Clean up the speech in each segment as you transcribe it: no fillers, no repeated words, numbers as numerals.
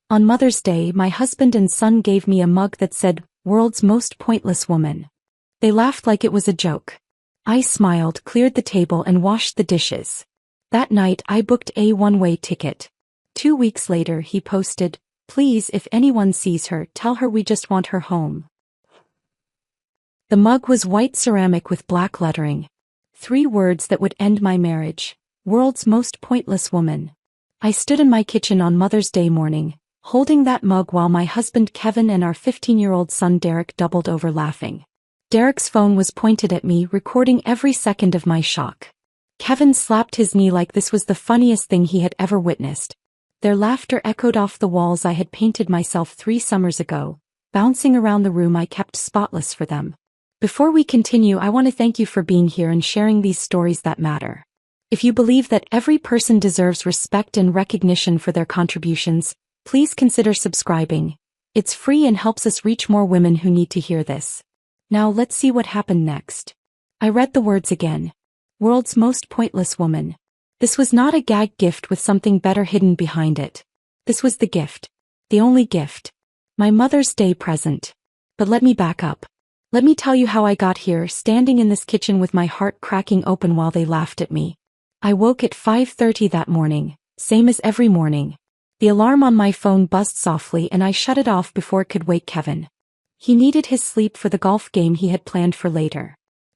On Mother's Day, my husband and son gave me a mug that said, "World's Most Pointless Woman." They laughed like it was a joke. I smiled, cleared the table and washed the dishes. That night I booked a one-way ticket. 2 weeks later he posted, "Please, if anyone sees her, tell her we just want her home." The mug was white ceramic with black lettering. 3 words that would end my marriage. World's Most Pointless Woman. I stood in my kitchen on Mother's Day morning, holding that mug while my husband Kevin and our 15-year-old son Derek doubled over laughing. Derek's phone was pointed at me, recording every second of my shock. Kevin slapped his knee like this was the funniest thing he had ever witnessed. Their laughter echoed off the walls I had painted myself 3 summers ago, bouncing around the room I kept spotless for them. Before we continue, I want to thank you for being here and sharing these stories that matter. If you believe that every person deserves respect and recognition for their contributions, please consider subscribing. It's free and helps us reach more women who need to hear this. Now let's see what happened next. I read the words again. World's Most Pointless Woman. This was not a gag gift with something better hidden behind it. This was the gift. The only gift. My Mother's Day present. But let me back up. Let me tell you how I got here, standing in this kitchen with my heart cracking open while they laughed at me. I woke at 5:30 that morning, same as every morning. The alarm on my phone buzzed softly and I shut it off before it could wake Kevin. He needed his sleep for the golf game he had planned for later.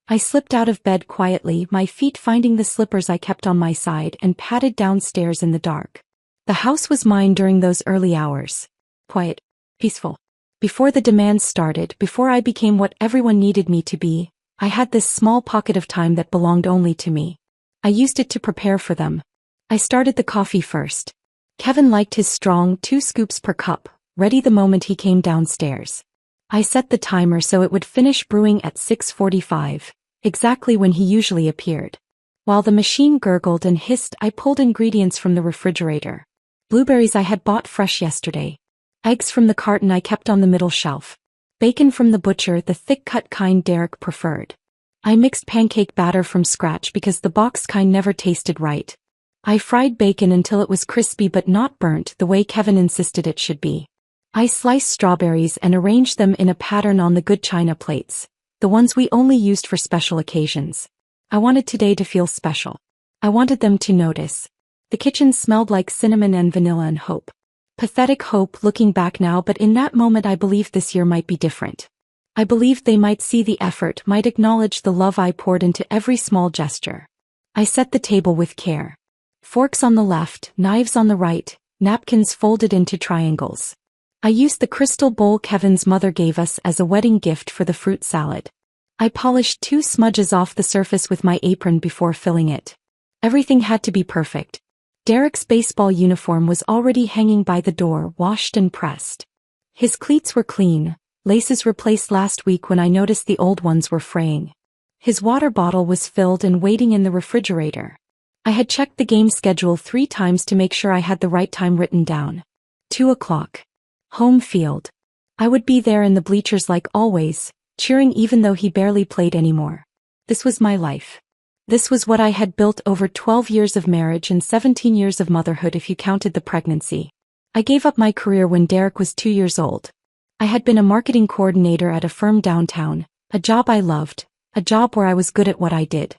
I slipped out of bed quietly, my feet finding the slippers I kept on my side, and padded downstairs in the dark. The house was mine during those early hours. Quiet. Peaceful. Before the demands started, before I became what everyone needed me to be, I had this small pocket of time that belonged only to me. I used it to prepare for them. I started the coffee first. Kevin liked his strong 2 scoops per cup, ready the moment he came downstairs. I set the timer so it would finish brewing at 6:45, exactly when he usually appeared. While the machine gurgled and hissed, I pulled ingredients from the refrigerator. Blueberries I had bought fresh yesterday. Eggs from the carton I kept on the middle shelf. Bacon from the butcher, the thick-cut kind Derek preferred. I mixed pancake batter from scratch because the box kind never tasted right. I fried bacon until it was crispy but not burnt the way Kevin insisted it should be. I sliced strawberries and arranged them in a pattern on the good china plates, the ones we only used for special occasions. I wanted today to feel special. I wanted them to notice. The kitchen smelled like cinnamon and vanilla and hope. Pathetic hope looking back now, but in that moment I believed this year might be different. I believed they might see the effort, might acknowledge the love I poured into every small gesture. I set the table with care. Forks on the left, knives on the right, napkins folded into triangles. I used the crystal bowl Kevin's mother gave us as a wedding gift for the fruit salad. I polished 2 smudges off the surface with my apron before filling it. Everything had to be perfect. Derek's baseball uniform was already hanging by the door, washed and pressed. His cleats were clean, laces replaced last week when I noticed the old ones were fraying. His water bottle was filled and waiting in the refrigerator. I had checked the game schedule 3 times to make sure I had the right time written down. 2 o'clock. Home field. I would be there in the bleachers like always, cheering even though he barely played anymore. This was my life. This was what I had built over 12 years of marriage and 17 years of motherhood if you counted the pregnancy. I gave up my career when Derek was 2 years old. I had been a marketing coordinator at a firm downtown, a job I loved, a job where I was good at what I did.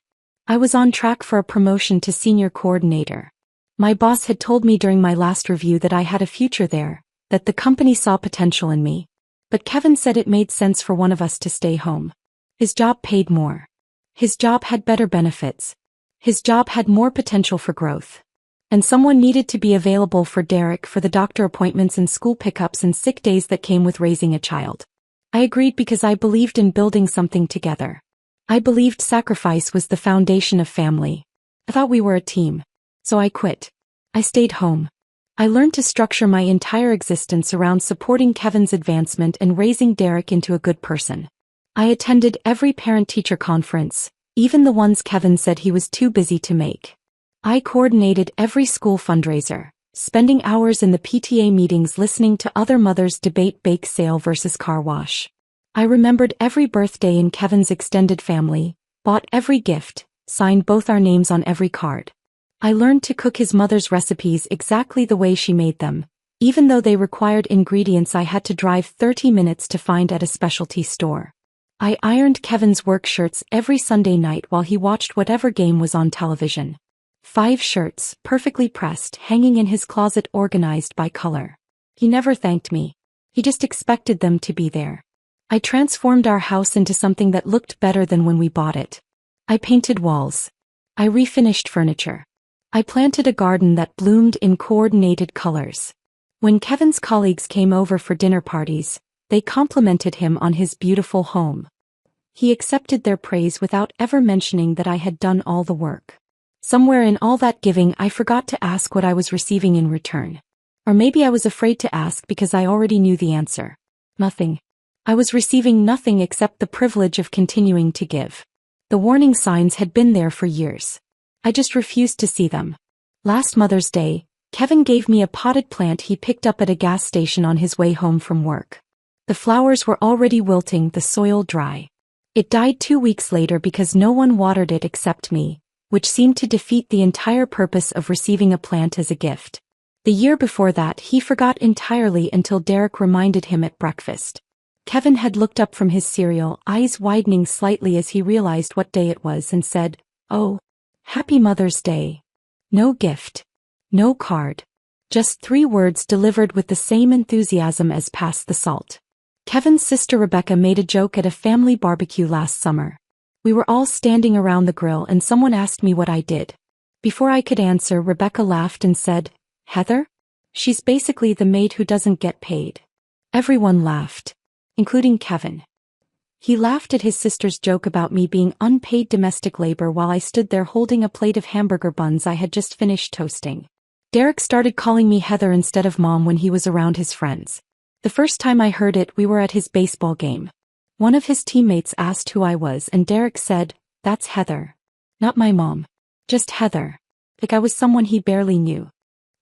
I was on track for a promotion to senior coordinator. My boss had told me during my last review that I had a future there, that the company saw potential in me. But Kevin said it made sense for one of us to stay home. His job paid more. His job had better benefits. His job had more potential for growth. And someone needed to be available for Derek for the doctor appointments and school pickups and sick days that came with raising a child. I agreed because I believed in building something together. I believed sacrifice was the foundation of family. I thought we were a team. So I quit. I stayed home. I learned to structure my entire existence around supporting Kevin's advancement and raising Derek into a good person. I attended every parent-teacher conference, even the ones Kevin said he was too busy to make. I coordinated every school fundraiser, spending hours in the PTA meetings listening to other mothers debate bake sale versus car wash. I remembered every birthday in Kevin's extended family, bought every gift, signed both our names on every card. I learned to cook his mother's recipes exactly the way she made them, even though they required ingredients I had to drive 30 minutes to find at a specialty store. I ironed Kevin's work shirts every Sunday night while he watched whatever game was on television. 5 shirts, perfectly pressed, hanging in his closet organized by color. He never thanked me. He just expected them to be there. I transformed our house into something that looked better than when we bought it. I painted walls. I refinished furniture. I planted a garden that bloomed in coordinated colors. When Kevin's colleagues came over for dinner parties, they complimented him on his beautiful home. He accepted their praise without ever mentioning that I had done all the work. Somewhere in all that giving, I forgot to ask what I was receiving in return. Or maybe I was afraid to ask because I already knew the answer. Nothing. I was receiving nothing except the privilege of continuing to give. The warning signs had been there for years. I just refused to see them. Last Mother's Day, Kevin gave me a potted plant he picked up at a gas station on his way home from work. The flowers were already wilting, the soil dry. It died 2 weeks later because no one watered it except me, which seemed to defeat the entire purpose of receiving a plant as a gift. The year before that, he forgot entirely until Derek reminded him at breakfast. Kevin had looked up from his cereal, eyes widening slightly as he realized what day it was, and said, "Oh, Happy Mother's Day." No gift. No card. Just 3 words delivered with the same enthusiasm as Pass the Salt. Kevin's sister Rebecca made a joke at a family barbecue last summer. We were all standing around the grill and someone asked me what I did. Before I could answer, Rebecca laughed and said, "Heather? She's basically the maid who doesn't get paid." Everyone laughed, including Kevin. He laughed at his sister's joke about me being unpaid domestic labor while I stood there holding a plate of hamburger buns I had just finished toasting. Derek started calling me Heather instead of Mom when he was around his friends. The first time I heard it, we were at his baseball game. One of his teammates asked who I was and Derek said, "That's Heather. Not my mom. Just Heather." Like I was someone he barely knew.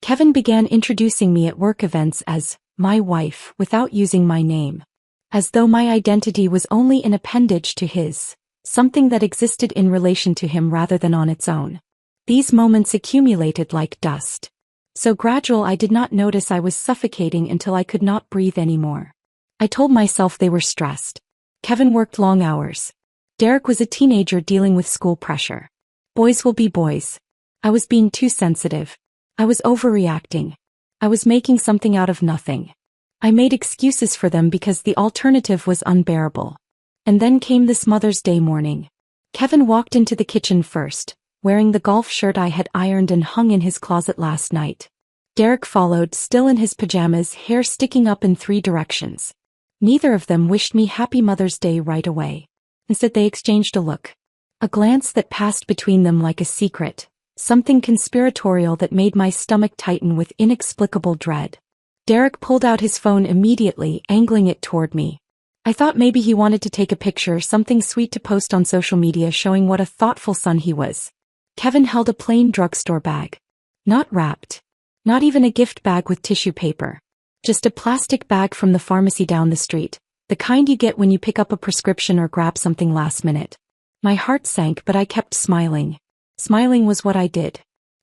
Kevin began introducing me at work events as my wife without using my name. As though my identity was only an appendage to his, something that existed in relation to him rather than on its own. These moments accumulated like dust. So gradual I did not notice I was suffocating until I could not breathe anymore. I told myself they were stressed. Kevin worked long hours. Derek was a teenager dealing with school pressure. Boys will be boys. I was being too sensitive. I was overreacting. I was making something out of nothing. I made excuses for them because the alternative was unbearable. And then came this Mother's Day morning. Kevin walked into the kitchen first, wearing the golf shirt I had ironed and hung in his closet last night. Derek followed, still in his pajamas, hair sticking up in 3 directions. Neither of them wished me Happy Mother's Day right away. Instead they exchanged a look. A glance that passed between them like a secret, something conspiratorial that made my stomach tighten with inexplicable dread. Derek pulled out his phone immediately, angling it toward me. I thought maybe he wanted to take a picture, something sweet to post on social media showing what a thoughtful son he was. Kevin held a plain drugstore bag. Not wrapped. Not even a gift bag with tissue paper. Just a plastic bag from the pharmacy down the street, the kind you get when you pick up a prescription or grab something last minute. My heart sank, but I kept smiling. Smiling was what I did.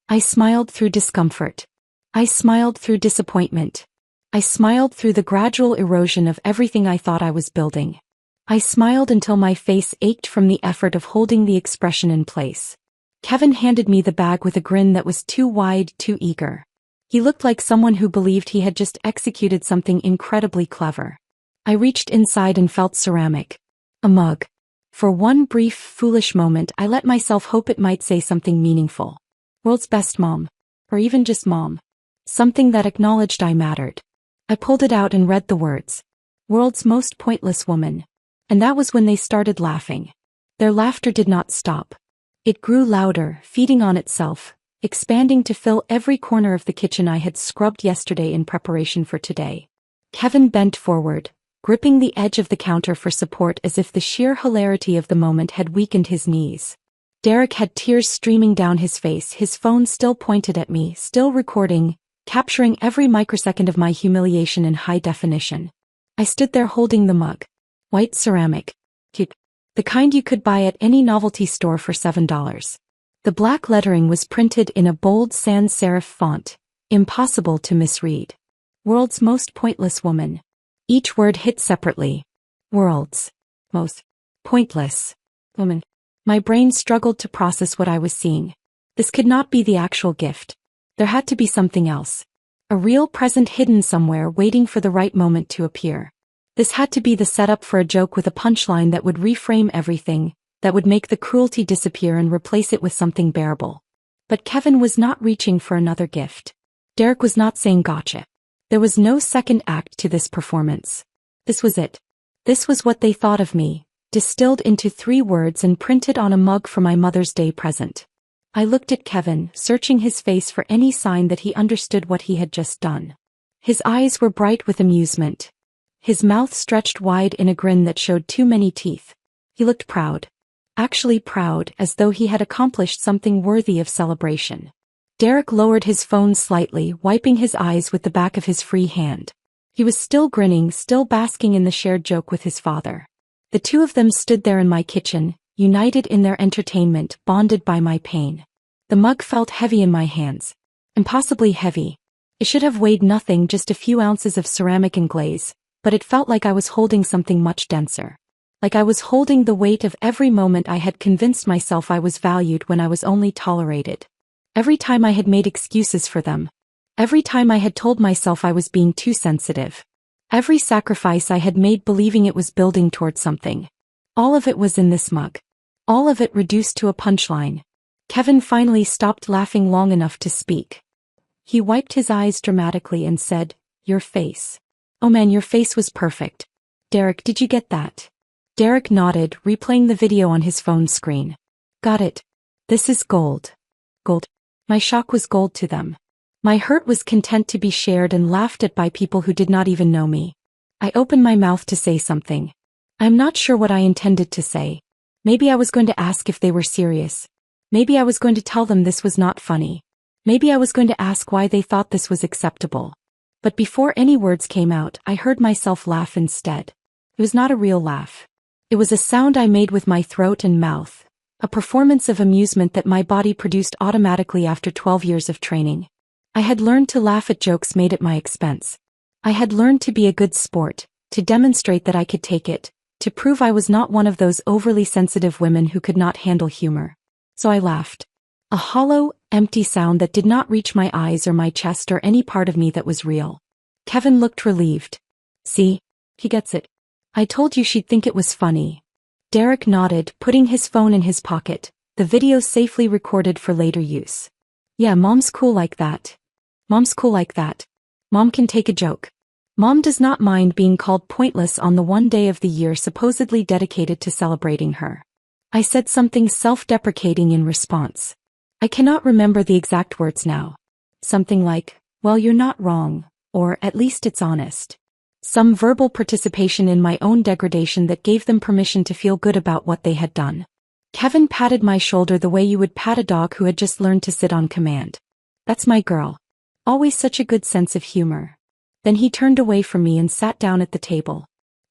I smiled through discomfort. I smiled through disappointment. I smiled through the gradual erosion of everything I thought I was building. I smiled until my face ached from the effort of holding the expression in place. Kevin handed me the bag with a grin that was too wide, too eager. He looked like someone who believed he had just executed something incredibly clever. I reached inside and felt ceramic. A mug. For one brief, foolish moment, I let myself hope it might say something meaningful. World's best mom. Or even just mom. Something that acknowledged I mattered. I pulled it out and read the words. World's most pointless woman. And that was when they started laughing. Their laughter did not stop. It grew louder, feeding on itself, expanding to fill every corner of the kitchen I had scrubbed yesterday in preparation for today. Kevin bent forward, gripping the edge of the counter for support as if the sheer hilarity of the moment had weakened his knees. Derek had tears streaming down his face, his phone still pointed at me, still recording, capturing every microsecond of my humiliation in high definition. I stood there holding the mug. White ceramic. The kind you could buy at any novelty store for $7. The black lettering was printed in a bold sans serif font, impossible to misread. World's most pointless woman. Each word hit separately. World's most pointless woman. My brain struggled to process what I was seeing. This could not be the actual gift. There had to be something else. A real present hidden somewhere waiting for the right moment to appear. This had to be the setup for a joke with a punchline that would reframe everything, that would make the cruelty disappear and replace it with something bearable. But Kevin was not reaching for another gift. Derek was not saying gotcha. There was no second act to this performance. This was it. This was what they thought of me, distilled into 3 words and printed on a mug for my Mother's Day present. I looked at Kevin, searching his face for any sign that he understood what he had just done. His eyes were bright with amusement. His mouth stretched wide in a grin that showed too many teeth. He looked proud. Actually proud, as though he had accomplished something worthy of celebration. Derek lowered his phone slightly, wiping his eyes with the back of his free hand. He was still grinning, still basking in the shared joke with his father. The two of them stood there in my kitchen, united in their entertainment, bonded by my pain. The mug felt heavy in my hands. Impossibly heavy. It should have weighed nothing, just a few ounces of ceramic and glaze, but it felt like I was holding something much denser. Like I was holding the weight of every moment I had convinced myself I was valued when I was only tolerated. Every time I had made excuses for them. Every time I had told myself I was being too sensitive. Every sacrifice I had made believing it was building toward something. All of it was in this mug. All of it reduced to a punchline. Kevin finally stopped laughing long enough to speak. He wiped his eyes dramatically and said, "Your face. Oh man, your face was perfect. Derek, did you get that?" Derek nodded, replaying the video on his phone screen. "Got it. This is gold." Gold. My shock was gold to them. My hurt was content to be shared and laughed at by people who did not even know me. I opened my mouth to say something. I'm not sure what I intended to say. Maybe I was going to ask if they were serious. Maybe I was going to tell them this was not funny. Maybe I was going to ask why they thought this was acceptable. But before any words came out, I heard myself laugh instead. It was not a real laugh. It was a sound I made with my throat and mouth, a performance of amusement that my body produced automatically after 12 years of training. I had learned to laugh at jokes made at my expense. I had learned to be a good sport, to demonstrate that I could take it, to prove I was not one of those overly sensitive women who could not handle humor. So I laughed. A hollow, empty sound that did not reach my eyes or my chest or any part of me that was real. Kevin looked relieved. "See? He gets it. I told you she'd think it was funny." Derek nodded, putting his phone in his pocket, the video safely recorded for later use. "Yeah, Mom's cool like that. Mom's cool like that. Mom can take a joke. Mom does not mind being called pointless on the one day of the year supposedly dedicated to celebrating her." I said something self-deprecating in response. I cannot remember the exact words now. Something like, "Well, you're not wrong," or "At least it's honest." Some verbal participation in my own degradation that gave them permission to feel good about what they had done. Kevin patted my shoulder the way you would pat a dog who had just learned to sit on command. "That's my girl. Always such a good sense of humor." Then he turned away from me and sat down at the table.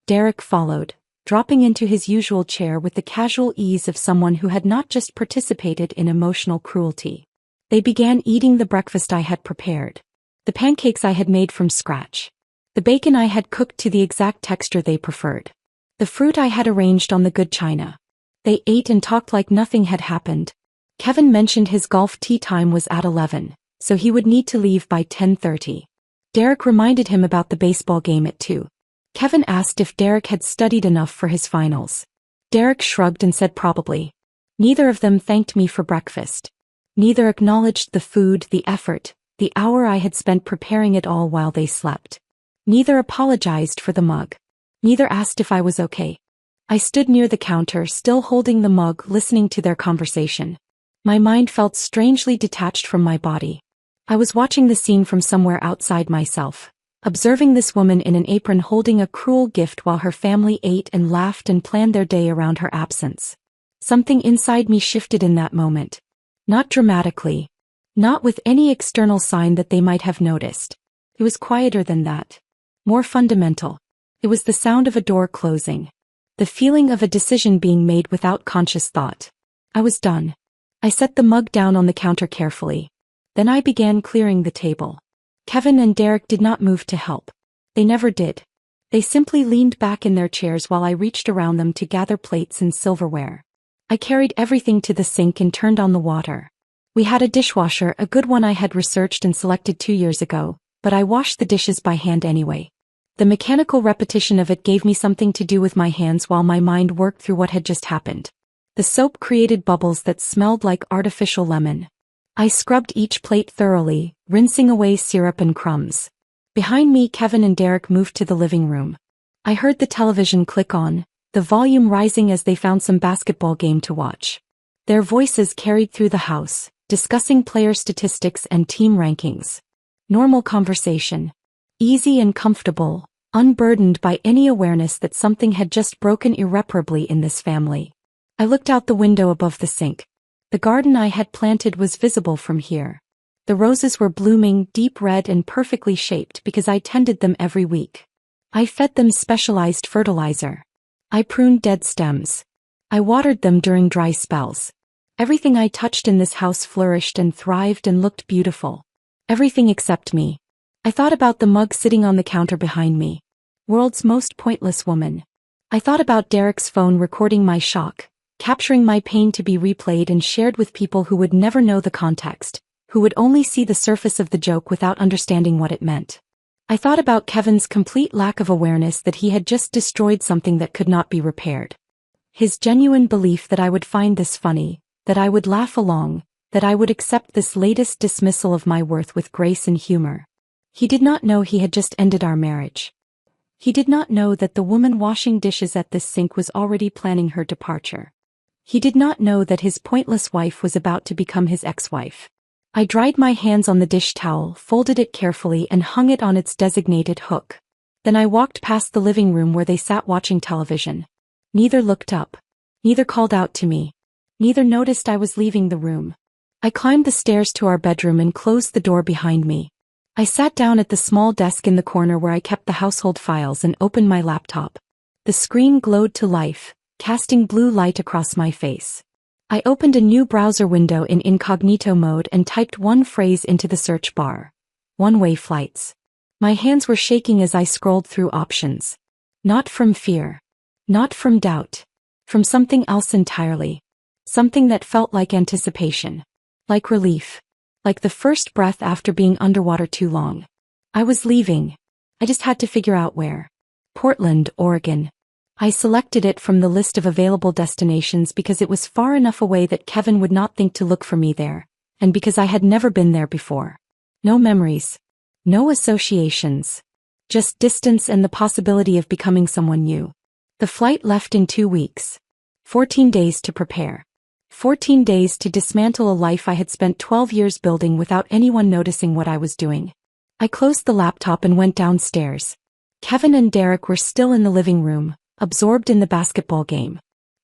Derek followed, dropping into his usual chair with the casual ease of someone who had not just participated in emotional cruelty. They began eating the breakfast I had prepared. The pancakes I had made from scratch. The bacon I had cooked to the exact texture they preferred. The fruit I had arranged on the good china. They ate and talked like nothing had happened. Kevin mentioned his golf tee time was at 11, so he would need to leave by 10:30. Derek reminded him about the baseball game at 2. Kevin asked if Derek had studied enough for his finals. Derek shrugged and said probably. Neither of them thanked me for breakfast. Neither acknowledged the food, the effort, the hour I had spent preparing it all while they slept. Neither apologized for the mug. Neither asked if I was okay. I stood near the counter, still holding the mug, listening to their conversation. My mind felt strangely detached from my body. I was watching the scene from somewhere outside myself, observing this woman in an apron holding a cruel gift while her family ate and laughed and planned their day around her absence. Something inside me shifted in that moment. Not dramatically. Not with any external sign that they might have noticed. It was quieter than that. More fundamental. It was the sound of a door closing. The feeling of a decision being made without conscious thought. I was done. I set the mug down on the counter carefully. Then I began clearing the table. Kevin and Derek did not move to help. They never did. They simply leaned back in their chairs while I reached around them to gather plates and silverware. I carried everything to the sink and turned on the water. We had a dishwasher, a good one I had researched and selected 2 years ago, but I washed the dishes by hand anyway. The mechanical repetition of it gave me something to do with my hands while my mind worked through what had just happened. The soap created bubbles that smelled like artificial lemon. I scrubbed each plate thoroughly, rinsing away syrup and crumbs. Behind me, Kevin and Derek moved to the living room. I heard the television click on, the volume rising as they found some basketball game to watch. Their voices carried through the house, discussing player statistics and team rankings. Normal conversation. Easy and comfortable, unburdened by any awareness that something had just broken irreparably in this family. I looked out the window above the sink. The garden I had planted was visible from here. The roses were blooming, deep red and perfectly shaped because I tended them every week. I fed them specialized fertilizer. I pruned dead stems. I watered them during dry spells. Everything I touched in this house flourished and thrived and looked beautiful. Everything except me. I thought about the mug sitting on the counter behind me. World's most pointless woman. I thought about Derek's phone recording my shock, capturing my pain to be replayed and shared with people who would never know the context, who would only see the surface of the joke without understanding what it meant. I thought about Kevin's complete lack of awareness that he had just destroyed something that could not be repaired. His genuine belief that I would find this funny, that I would laugh along, that I would accept this latest dismissal of my worth with grace and humor. He did not know he had just ended our marriage. He did not know that the woman washing dishes at this sink was already planning her departure. He did not know that his pointless wife was about to become his ex-wife. I dried my hands on the dish towel, folded it carefully and hung it on its designated hook. Then I walked past the living room where they sat watching television. Neither looked up. Neither called out to me. Neither noticed I was leaving the room. I climbed the stairs to our bedroom and closed the door behind me. I sat down at the small desk in the corner where I kept the household files and opened my laptop. The screen glowed to life, casting blue light across my face. I opened a new browser window in incognito mode and typed one phrase into the search bar. One-way flights. My hands were shaking as I scrolled through options. Not from fear. Not from doubt. From something else entirely. Something that felt like anticipation. Like relief. Like the first breath after being underwater too long. I was leaving. I just had to figure out where. Portland, Oregon. I selected it from the list of available destinations because it was far enough away that Kevin would not think to look for me there, and because I had never been there before. No memories. No associations. Just distance and the possibility of becoming someone new. The flight left in 2 weeks. 14 days to prepare. 14 days to dismantle a life I had spent 12 years building without anyone noticing what I was doing. I closed the laptop and went downstairs. Kevin and Derek were still in the living room, absorbed in the basketball game.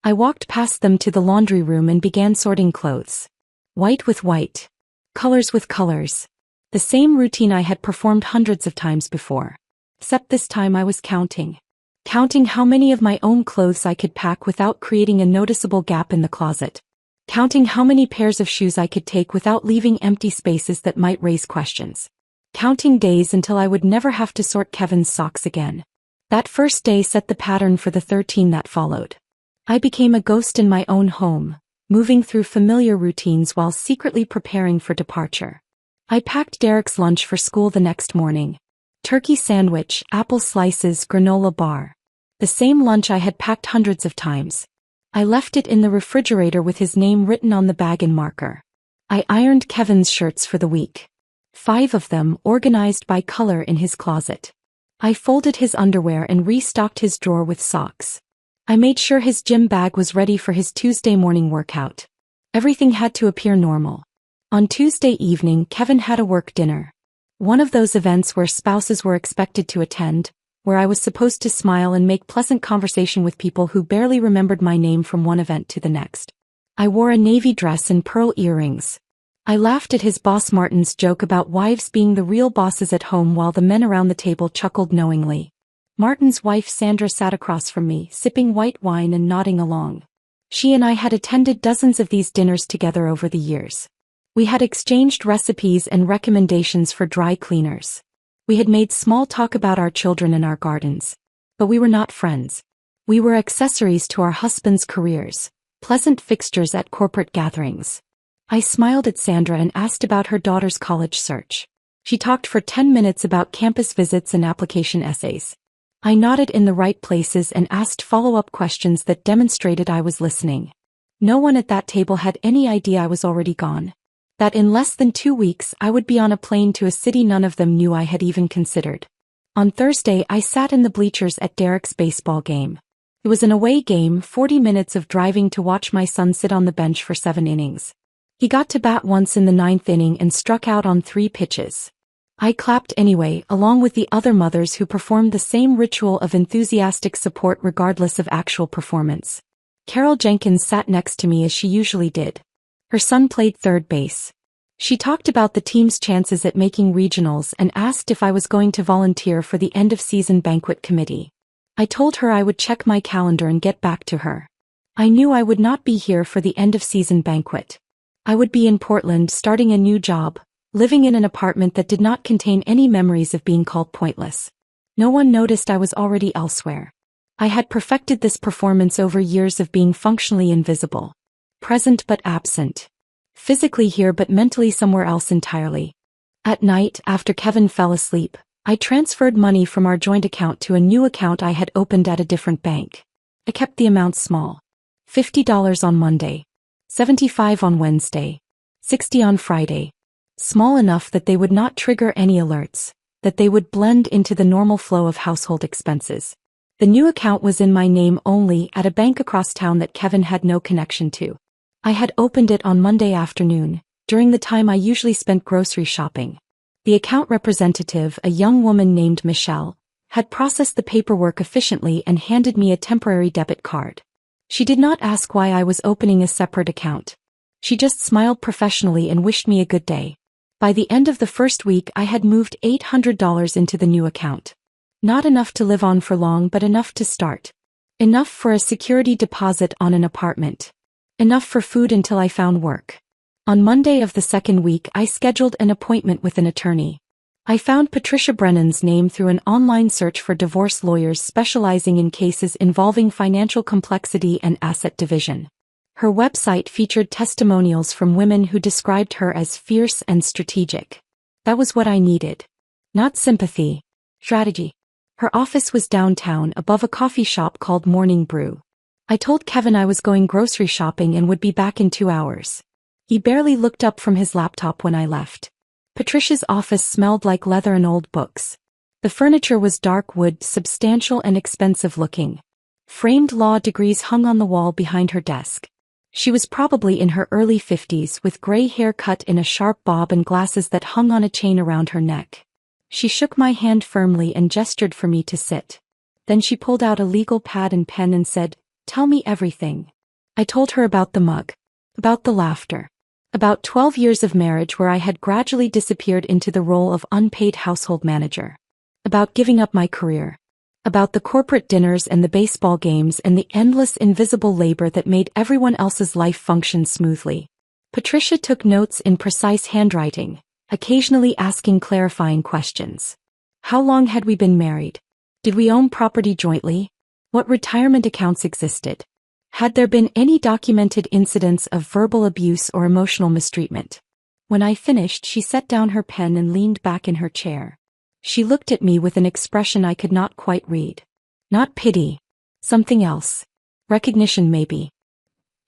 I walked past them to the laundry room and began sorting clothes. White with white. Colors with colors. The same routine I had performed hundreds of times before. Except this time I was counting. Counting how many of my own clothes I could pack without creating a noticeable gap in the closet. Counting how many pairs of shoes I could take without leaving empty spaces that might raise questions. Counting days until I would never have to sort Kevin's socks again. That first day set the pattern for the 13 that followed. I became a ghost in my own home, moving through familiar routines while secretly preparing for departure. I packed Derek's lunch for school the next morning. Turkey sandwich, apple slices, granola bar. The same lunch I had packed hundreds of times. I left it in the refrigerator with his name written on the bag in marker. I ironed Kevin's shirts for the week. 5 of them, organized by color in his closet. I folded his underwear and restocked his drawer with socks. I made sure his gym bag was ready for his Tuesday morning workout. Everything had to appear normal. On Tuesday evening, Kevin had a work dinner. One of those events where spouses were expected to attend, where I was supposed to smile and make pleasant conversation with people who barely remembered my name from one event to the next. I wore a navy dress and pearl earrings. I laughed at his boss Martin's joke about wives being the real bosses at home while the men around the table chuckled knowingly. Martin's wife Sandra sat across from me, sipping white wine and nodding along. She and I had attended dozens of these dinners together over the years. We had exchanged recipes and recommendations for dry cleaners. We had made small talk about our children and our gardens. But we were not friends. We were accessories to our husbands' careers, pleasant fixtures at corporate gatherings. I smiled at Sandra and asked about her daughter's college search. She talked for 10 minutes about campus visits and application essays. I nodded in the right places and asked follow-up questions that demonstrated I was listening. No one at that table had any idea I was already gone. That in less than 2 weeks I would be on a plane to a city none of them knew I had even considered. On Thursday I sat in the bleachers at Derek's baseball game. It was an away game, 40 minutes of driving to watch my son sit on the bench for 7 innings. He got to bat once in the 9th inning and struck out on 3 pitches. I clapped anyway, along with the other mothers who performed the same ritual of enthusiastic support regardless of actual performance. Carol Jenkins sat next to me as she usually did. Her son played third base. She talked about the team's chances at making regionals and asked if I was going to volunteer for the end-of-season banquet committee. I told her I would check my calendar and get back to her. I knew I would not be here for the end-of-season banquet. I would be in Portland starting a new job, living in an apartment that did not contain any memories of being called pointless. No one noticed I was already elsewhere. I had perfected this performance over years of being functionally invisible. Present but absent. Physically here but mentally somewhere else entirely. At night, after Kevin fell asleep, I transferred money from our joint account to a new account I had opened at a different bank. I kept the amount small. $50 on Monday. $75 on Wednesday. $60 on Friday. Small enough that they would not trigger any alerts, that they would blend into the normal flow of household expenses. The new account was in my name only at a bank across town that Kevin had no connection to. I had opened it on Monday afternoon, during the time I usually spent grocery shopping. The account representative, a young woman named Michelle, had processed the paperwork efficiently and handed me a temporary debit card. She did not ask why I was opening a separate account. She just smiled professionally and wished me a good day. By the end of the first week I had moved $800 into the new account. Not enough to live on for long but enough to start. Enough for a security deposit on an apartment. Enough for food until I found work. On Monday of the second week I scheduled an appointment with an attorney. I found Patricia Brennan's name through an online search for divorce lawyers specializing in cases involving financial complexity and asset division. Her website featured testimonials from women who described her as fierce and strategic. That was what I needed. Not sympathy. Strategy. Her office was downtown above a coffee shop called Morning Brew. I told Kevin I was going grocery shopping and would be back in 2 hours. He barely looked up from his laptop when I left. Patricia's office smelled like leather and old books. The furniture was dark wood, substantial and expensive looking. Framed law degrees hung on the wall behind her desk. She was probably in her early 50s with gray hair cut in a sharp bob and glasses that hung on a chain around her neck. She shook my hand firmly and gestured for me to sit. Then she pulled out a legal pad and pen and said, "Tell me everything." I told her about the mug. About the laughter. About 12 years of marriage where I had gradually disappeared into the role of unpaid household manager. About giving up my career. About the corporate dinners and the baseball games and the endless invisible labor that made everyone else's life function smoothly. Patricia took notes in precise handwriting, occasionally asking clarifying questions. How long had we been married? Did we own property jointly? What retirement accounts existed? Had there been any documented incidents of verbal abuse or emotional mistreatment? When I finished, she set down her pen and leaned back in her chair. She looked at me with an expression I could not quite read. Not pity. Something else. Recognition maybe.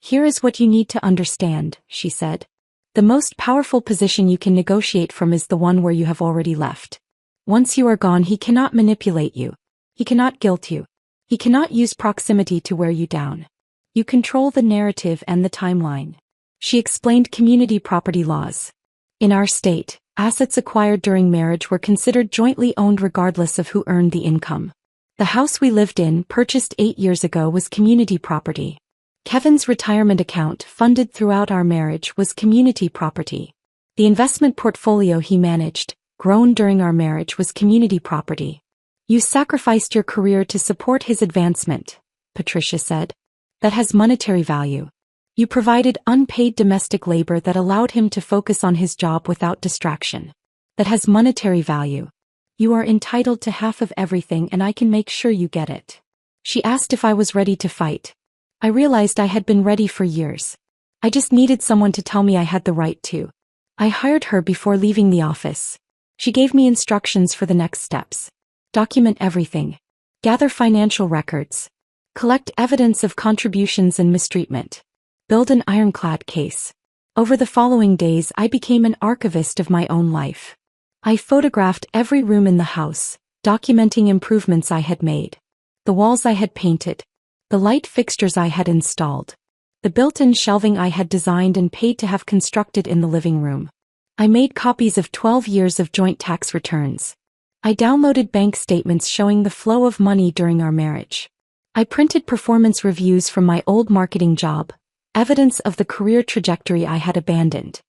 "Here is what you need to understand," she said. "The most powerful position you can negotiate from is the one where you have already left. Once you are gone, he cannot manipulate you. He cannot guilt you. He cannot use proximity to wear you down. You control the narrative and the timeline." She explained community property laws. In our state, assets acquired during marriage were considered jointly owned regardless of who earned the income. The house we lived in, purchased 8 years ago, was community property. Kevin's retirement account, funded throughout our marriage, was community property. The investment portfolio he managed, grown during our marriage, was community property. "You sacrificed your career to support his advancement," Patricia said. "That has monetary value. You provided unpaid domestic labor that allowed him to focus on his job without distraction. That has monetary value. You are entitled to half of everything and I can make sure you get it. She asked if I was ready to fight. I realized I had been ready for years. I just needed someone to tell me I had the right to. I hired her before leaving the office. She gave me instructions for the next steps. Document everything. Gather financial records. Collect evidence of contributions and mistreatment. Build an ironclad case. Over the following days I became an archivist of my own life. I photographed every room in the house, documenting improvements I had made. The walls I had painted. The light fixtures I had installed. The built-in shelving I had designed and paid to have constructed in the living room. I made copies of 12 years of joint tax returns. I downloaded bank statements showing the flow of money during our marriage. I printed performance reviews from my old marketing job, evidence of the career trajectory I had abandoned.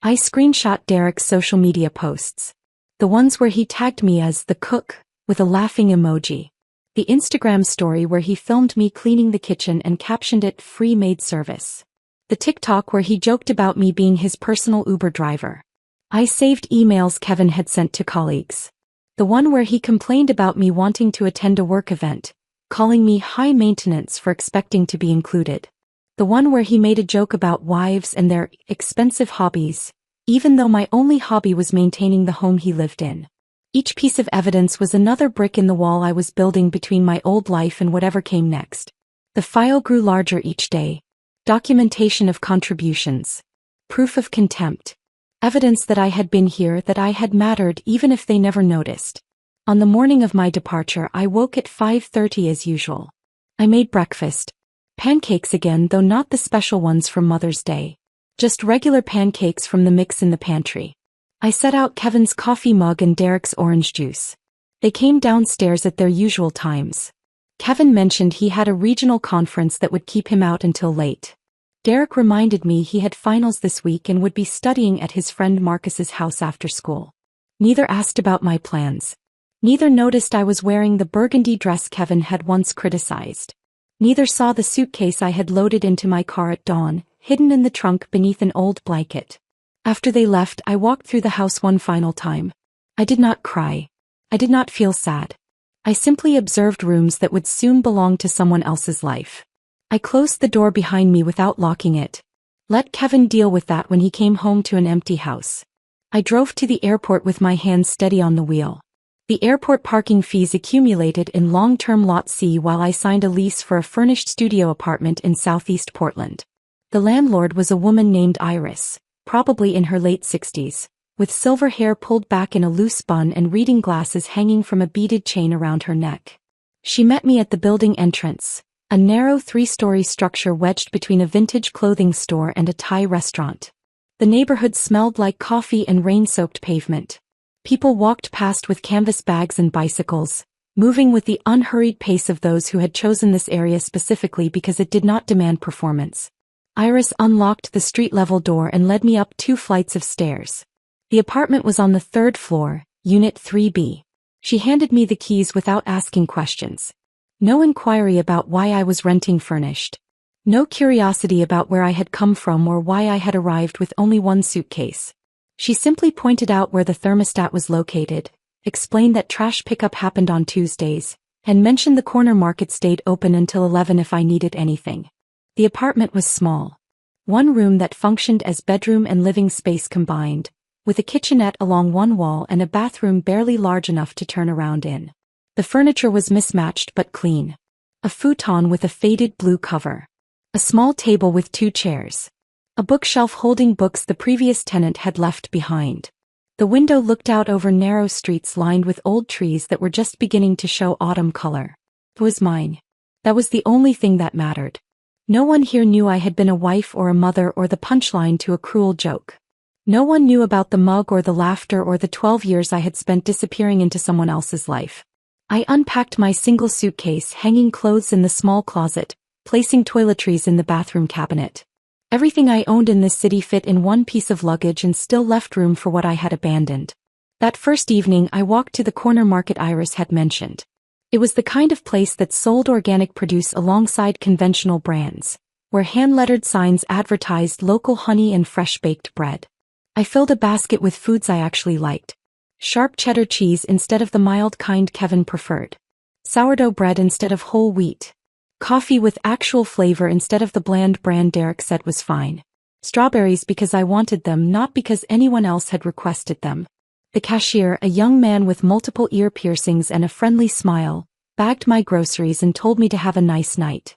I screenshot Derek's social media posts. The ones where he tagged me as the cook, with a laughing emoji. The Instagram story where he filmed me cleaning the kitchen and captioned it "free maid service." The TikTok where he joked about me being his personal Uber driver. I saved emails Kevin had sent to colleagues. The one where he complained about me wanting to attend a work event, calling me high maintenance for expecting to be included. The one where he made a joke about wives and their expensive hobbies, even though my only hobby was maintaining the home he lived in. Each piece of evidence was another brick in the wall I was building between my old life and whatever came next. The file grew larger each day. Documentation of contributions. Proof of contempt. Evidence that I had been here, that I had mattered even if they never noticed. On the morning of my departure I woke at 5:30 as usual. I made breakfast. Pancakes again, though not the special ones from Mother's Day. Just regular pancakes from the mix in the pantry. I set out Kevin's coffee mug and Derek's orange juice. They came downstairs at their usual times. Kevin mentioned he had a regional conference that would keep him out until late. Derek reminded me he had finals this week and would be studying at his friend Marcus's house after school. Neither asked about my plans. Neither noticed I was wearing the burgundy dress Kevin had once criticized. Neither saw the suitcase I had loaded into my car at dawn, hidden in the trunk beneath an old blanket. After they left, I walked through the house one final time. I did not cry. I did not feel sad. I simply observed rooms that would soon belong to someone else's life. I closed the door behind me without locking it. Let Kevin deal with that when he came home to an empty house. I drove to the airport with my hands steady on the wheel. The airport parking fees accumulated in long-term Lot C while I signed a lease for a furnished studio apartment in southeast Portland. The landlord was a woman named Iris, probably in her late 60s, with silver hair pulled back in a loose bun and reading glasses hanging from a beaded chain around her neck. She met me at the building entrance, a narrow 3-story structure wedged between a vintage clothing store and a Thai restaurant. The neighborhood smelled like coffee and rain-soaked pavement. People walked past with canvas bags and bicycles, moving with the unhurried pace of those who had chosen this area specifically because it did not demand performance. Iris unlocked the street-level door and led me up 2 flights of stairs. The apartment was on the 3rd floor, Unit 3B. She handed me the keys without asking questions. No inquiry about why I was renting furnished. No curiosity about where I had come from or why I had arrived with only one suitcase. She simply pointed out where the thermostat was located, explained that trash pickup happened on Tuesdays, and mentioned the corner market stayed open until 11 if I needed anything. The apartment was small. One room that functioned as bedroom and living space combined, with a kitchenette along one wall and a bathroom barely large enough to turn around in. The furniture was mismatched but clean. A futon with a faded blue cover. A small table with 2 chairs. A bookshelf holding books the previous tenant had left behind. The window looked out over narrow streets lined with old trees that were just beginning to show autumn color. It was mine. That was the only thing that mattered. No one here knew I had been a wife or a mother or the punchline to a cruel joke. No one knew about the mug or the laughter or the 12 years I had spent disappearing into someone else's life. I unpacked my single suitcase, hanging clothes in the small closet, placing toiletries in the bathroom cabinet. Everything I owned in this city fit in one piece of luggage and still left room for what I had abandoned. That first evening I walked to the corner market Iris had mentioned. It was the kind of place that sold organic produce alongside conventional brands, where hand-lettered signs advertised local honey and fresh-baked bread. I filled a basket with foods I actually liked. Sharp cheddar cheese instead of the mild kind Kevin preferred. Sourdough bread instead of whole wheat. Coffee with actual flavor instead of the bland brand Derek said was fine. Strawberries because I wanted them, not because anyone else had requested them. The cashier, a young man with multiple ear piercings and a friendly smile, bagged my groceries and told me to have a nice night.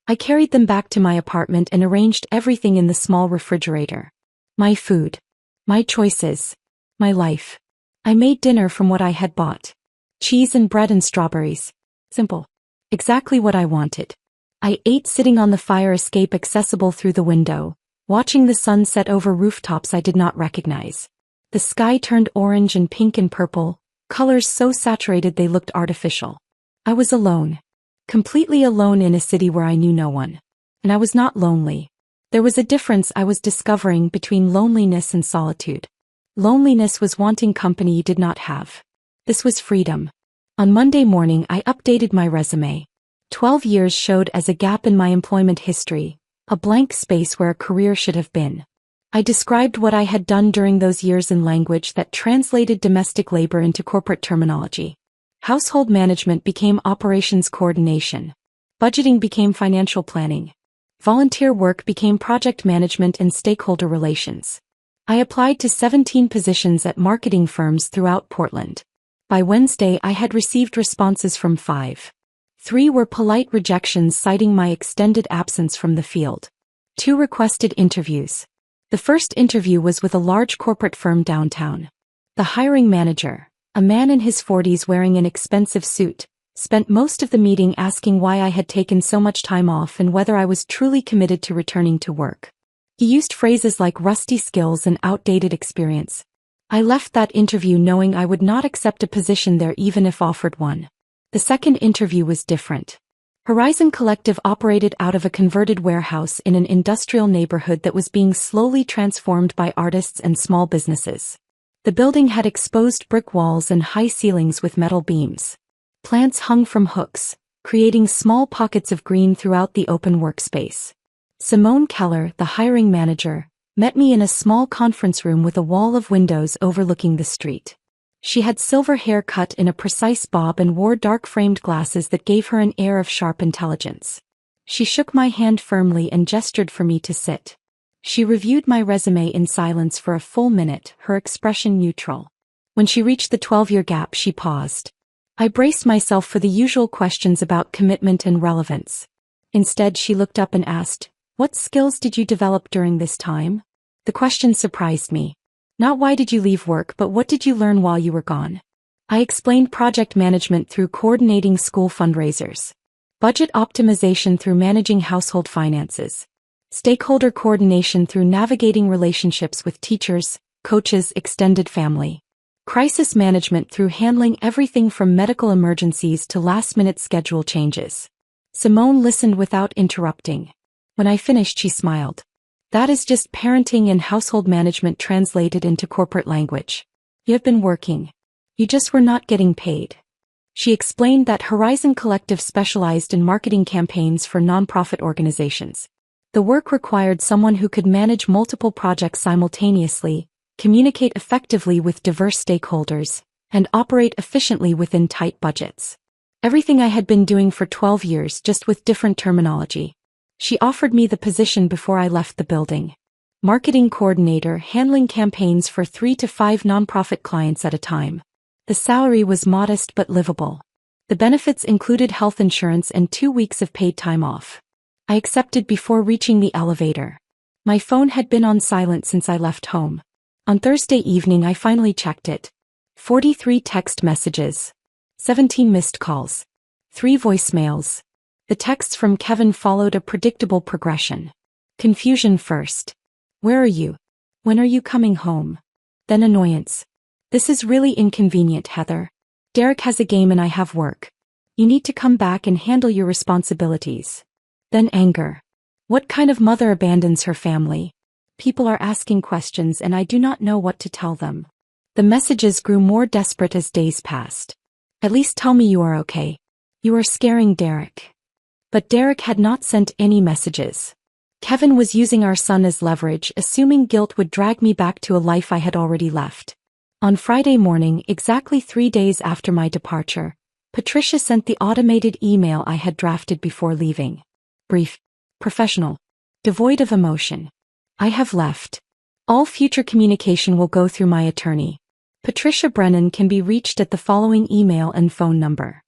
I carried them back to my apartment and arranged everything in the small refrigerator. My food. My choices. My life. I made dinner from what I had bought. Cheese and bread and strawberries. Simple. Exactly what I wanted. I ate sitting on the fire escape accessible through the window, watching the sun set over rooftops I did not recognize. The sky turned orange and pink and purple, colors so saturated they looked artificial. I was alone. Completely alone in a city where I knew no one. And I was not lonely. There was a difference I was discovering between loneliness and solitude. Loneliness was wanting company you did not have. This was freedom. On Monday morning I updated my resume. 12 years showed as a gap in my employment history, a blank space where a career should have been. I described what I had done during those years in language that translated domestic labor into corporate terminology. Household management became operations coordination. Budgeting became financial planning. Volunteer work became project management and stakeholder relations. I applied to 17 positions at marketing firms throughout Portland. By Wednesday I had received responses from 5. 3 were polite rejections citing my extended absence from the field. 2 requested interviews. The first interview was with a large corporate firm downtown. The hiring manager, a man in his 40s wearing an expensive suit, spent most of the meeting asking why I had taken so much time off and whether I was truly committed to returning to work. He used phrases like rusty skills and outdated experience. I left that interview knowing I would not accept a position there even if offered one. The second interview was different. Horizon Collective operated out of a converted warehouse in an industrial neighborhood that was being slowly transformed by artists and small businesses. The building had exposed brick walls and high ceilings with metal beams. Plants hung from hooks, creating small pockets of green throughout the open workspace. Simone Keller, the hiring manager, met me in a small conference room with a wall of windows overlooking the street. She had silver hair cut in a precise bob and wore dark-framed glasses that gave her an air of sharp intelligence. She shook my hand firmly and gestured for me to sit. She reviewed my resume in silence for a full minute, her expression neutral. When she reached the 12-year gap, she paused. I braced myself for the usual questions about commitment and relevance. Instead, she looked up and asked, "What skills did you develop during this time?" The question surprised me. Not why did you leave work, but what did you learn while you were gone? I explained project management through coordinating school fundraisers. Budget optimization through managing household finances. Stakeholder coordination through navigating relationships with teachers, coaches, extended family. Crisis management through handling everything from medical emergencies to last-minute schedule changes. Simone listened without interrupting. When I finished, she smiled. That is just parenting and household management translated into corporate language. You have been working. You just were not getting paid. She explained that Horizon Collective specialized in marketing campaigns for nonprofit organizations. The work required someone who could manage multiple projects simultaneously, communicate effectively with diverse stakeholders, and operate efficiently within tight budgets. Everything I had been doing for 12 years, just with different terminology. She offered me the position before I left the building. Marketing coordinator, handling campaigns for 3 to 5 nonprofit clients at a time. The salary was modest but livable. The benefits included health insurance and 2 weeks of paid time off. I accepted before reaching the elevator. My phone had been on silent since I left home. On Thursday evening I finally checked it. 43 text messages. 17 missed calls. 3 voicemails. The texts from Kevin followed a predictable progression. Confusion first. Where are you? When are you coming home? Then annoyance. This is really inconvenient, Heather. Derek has a game and I have work. You need to come back and handle your responsibilities. Then anger. What kind of mother abandons her family? People are asking questions and I do not know what to tell them. The messages grew more desperate as days passed. At least tell me you are okay. You are scaring Derek. But Derek had not sent any messages. Kevin was using our son as leverage, assuming guilt would drag me back to a life I had already left. On Friday morning, exactly 3 days after my departure, Patricia sent the automated email I had drafted before leaving. Brief, professional, devoid of emotion. I have left. All future communication will go through my attorney. Patricia Brennan can be reached at the following email and phone number.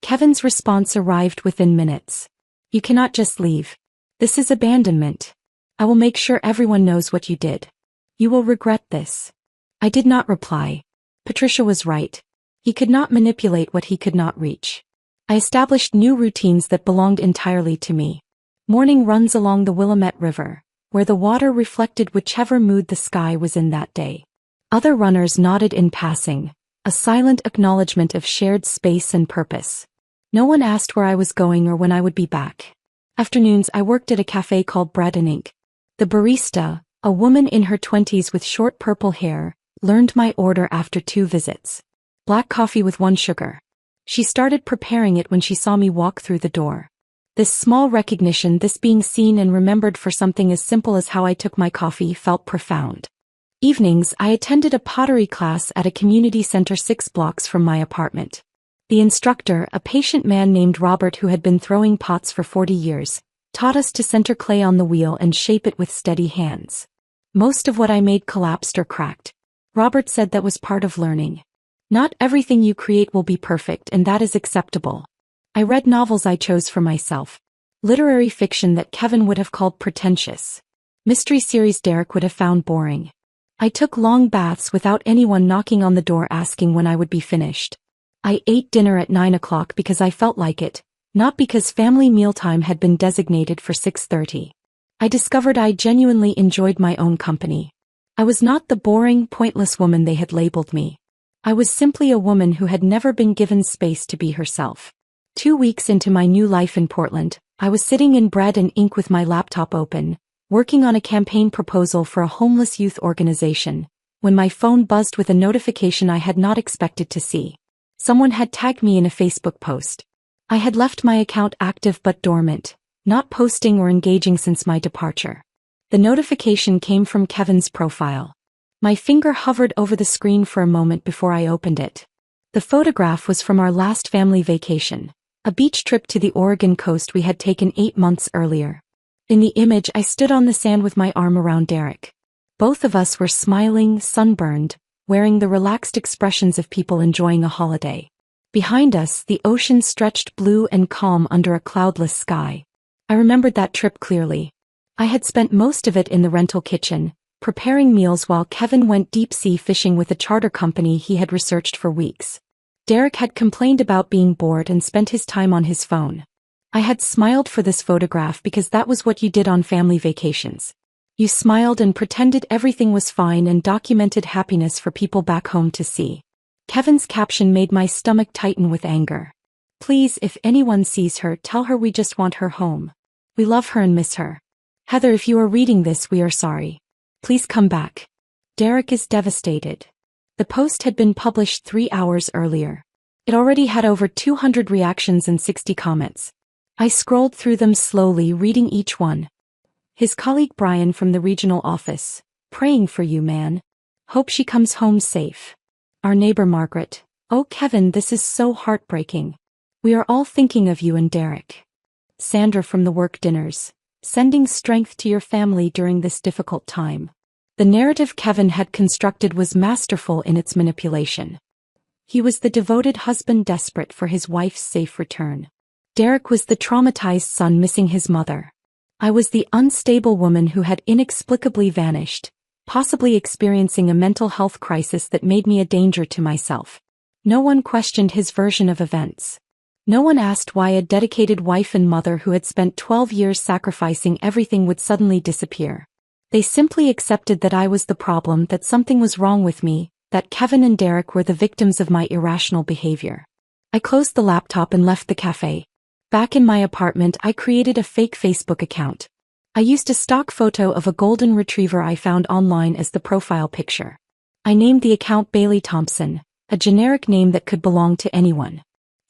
Kevin's response arrived within minutes. You cannot just leave. This is abandonment. I will make sure everyone knows what you did. You will regret this. I did not reply. Patricia was right. He could not manipulate what he could not reach. I established new routines that belonged entirely to me. Morning runs along the Willamette River, where the water reflected whichever mood the sky was in that day. Other runners nodded in passing, a silent acknowledgement of shared space and purpose. No one asked where I was going or when I would be back. Afternoons I worked at a cafe called Bread and Ink. The barista, a woman in her 20s with short purple hair, learned my order after 2 visits. Black coffee with 1 sugar. She started preparing it when she saw me walk through the door. This small recognition, this being seen and remembered for something as simple as how I took my coffee, felt profound. Evenings, I attended a pottery class at a community center 6 blocks from my apartment. The instructor, a patient man named Robert who had been throwing pots for 40 years, taught us to center clay on the wheel and shape it with steady hands. Most of what I made collapsed or cracked. Robert said that was part of learning. Not everything you create will be perfect, and that is acceptable. I read novels I chose for myself. Literary fiction that Kevin would have called pretentious. Mystery series Derek would have found boring. I took long baths without anyone knocking on the door asking when I would be finished. I ate dinner at 9 o'clock because I felt like it, not because family mealtime had been designated for 6:30. I discovered I genuinely enjoyed my own company. I was not the boring, pointless woman they had labeled me. I was simply a woman who had never been given space to be herself. 2 weeks into my new life in Portland, I was sitting in Bread and Ink with my laptop open, working on a campaign proposal for a homeless youth organization, when my phone buzzed with a notification I had not expected to see. Someone had tagged me in a Facebook post. I had left my account active but dormant, not posting or engaging since my departure. The notification came from Kevin's profile. My finger hovered over the screen for a moment before I opened it. The photograph was from our last family vacation, a beach trip to the Oregon coast we had taken 8 months earlier. In the image, I stood on the sand with my arm around Derek. Both of us were smiling, sunburned, wearing the relaxed expressions of people enjoying a holiday. Behind us, the ocean stretched blue and calm under a cloudless sky. I remembered that trip clearly. I had spent most of it in the rental kitchen, preparing meals while Kevin went deep-sea fishing with a charter company he had researched for weeks. Derek had complained about being bored and spent his time on his phone. I had smiled for this photograph because that was what you did on family vacations. You smiled and pretended everything was fine and documented happiness for people back home to see. Kevin's caption made my stomach tighten with anger. Please, if anyone sees her, tell her we just want her home. We love her and miss her. Heather, if you are reading this, we are sorry. Please come back. Derek is devastated. The post had been published 3 hours earlier. It already had over 200 reactions and 60 comments. I scrolled through them slowly, reading each one. His colleague Brian from the regional office. Praying for you, man. Hope she comes home safe. Our neighbor Margaret. Oh Kevin, this is so heartbreaking. We are all thinking of you and Derek. Sandra from the work dinners. Sending strength to your family during this difficult time. The narrative Kevin had constructed was masterful in its manipulation. He was the devoted husband desperate for his wife's safe return. Derek was the traumatized son missing his mother. I was the unstable woman who had inexplicably vanished, possibly experiencing a mental health crisis that made me a danger to myself. No one questioned his version of events. No one asked why a dedicated wife and mother who had spent 12 years sacrificing everything would suddenly disappear. They simply accepted that I was the problem, that something was wrong with me, that Kevin and Derek were the victims of my irrational behavior. I closed the laptop and left the cafe. Back in my apartment, I created a fake Facebook account. I used a stock photo of a golden retriever I found online as the profile picture. I named the account Bailey Thompson, a generic name that could belong to anyone.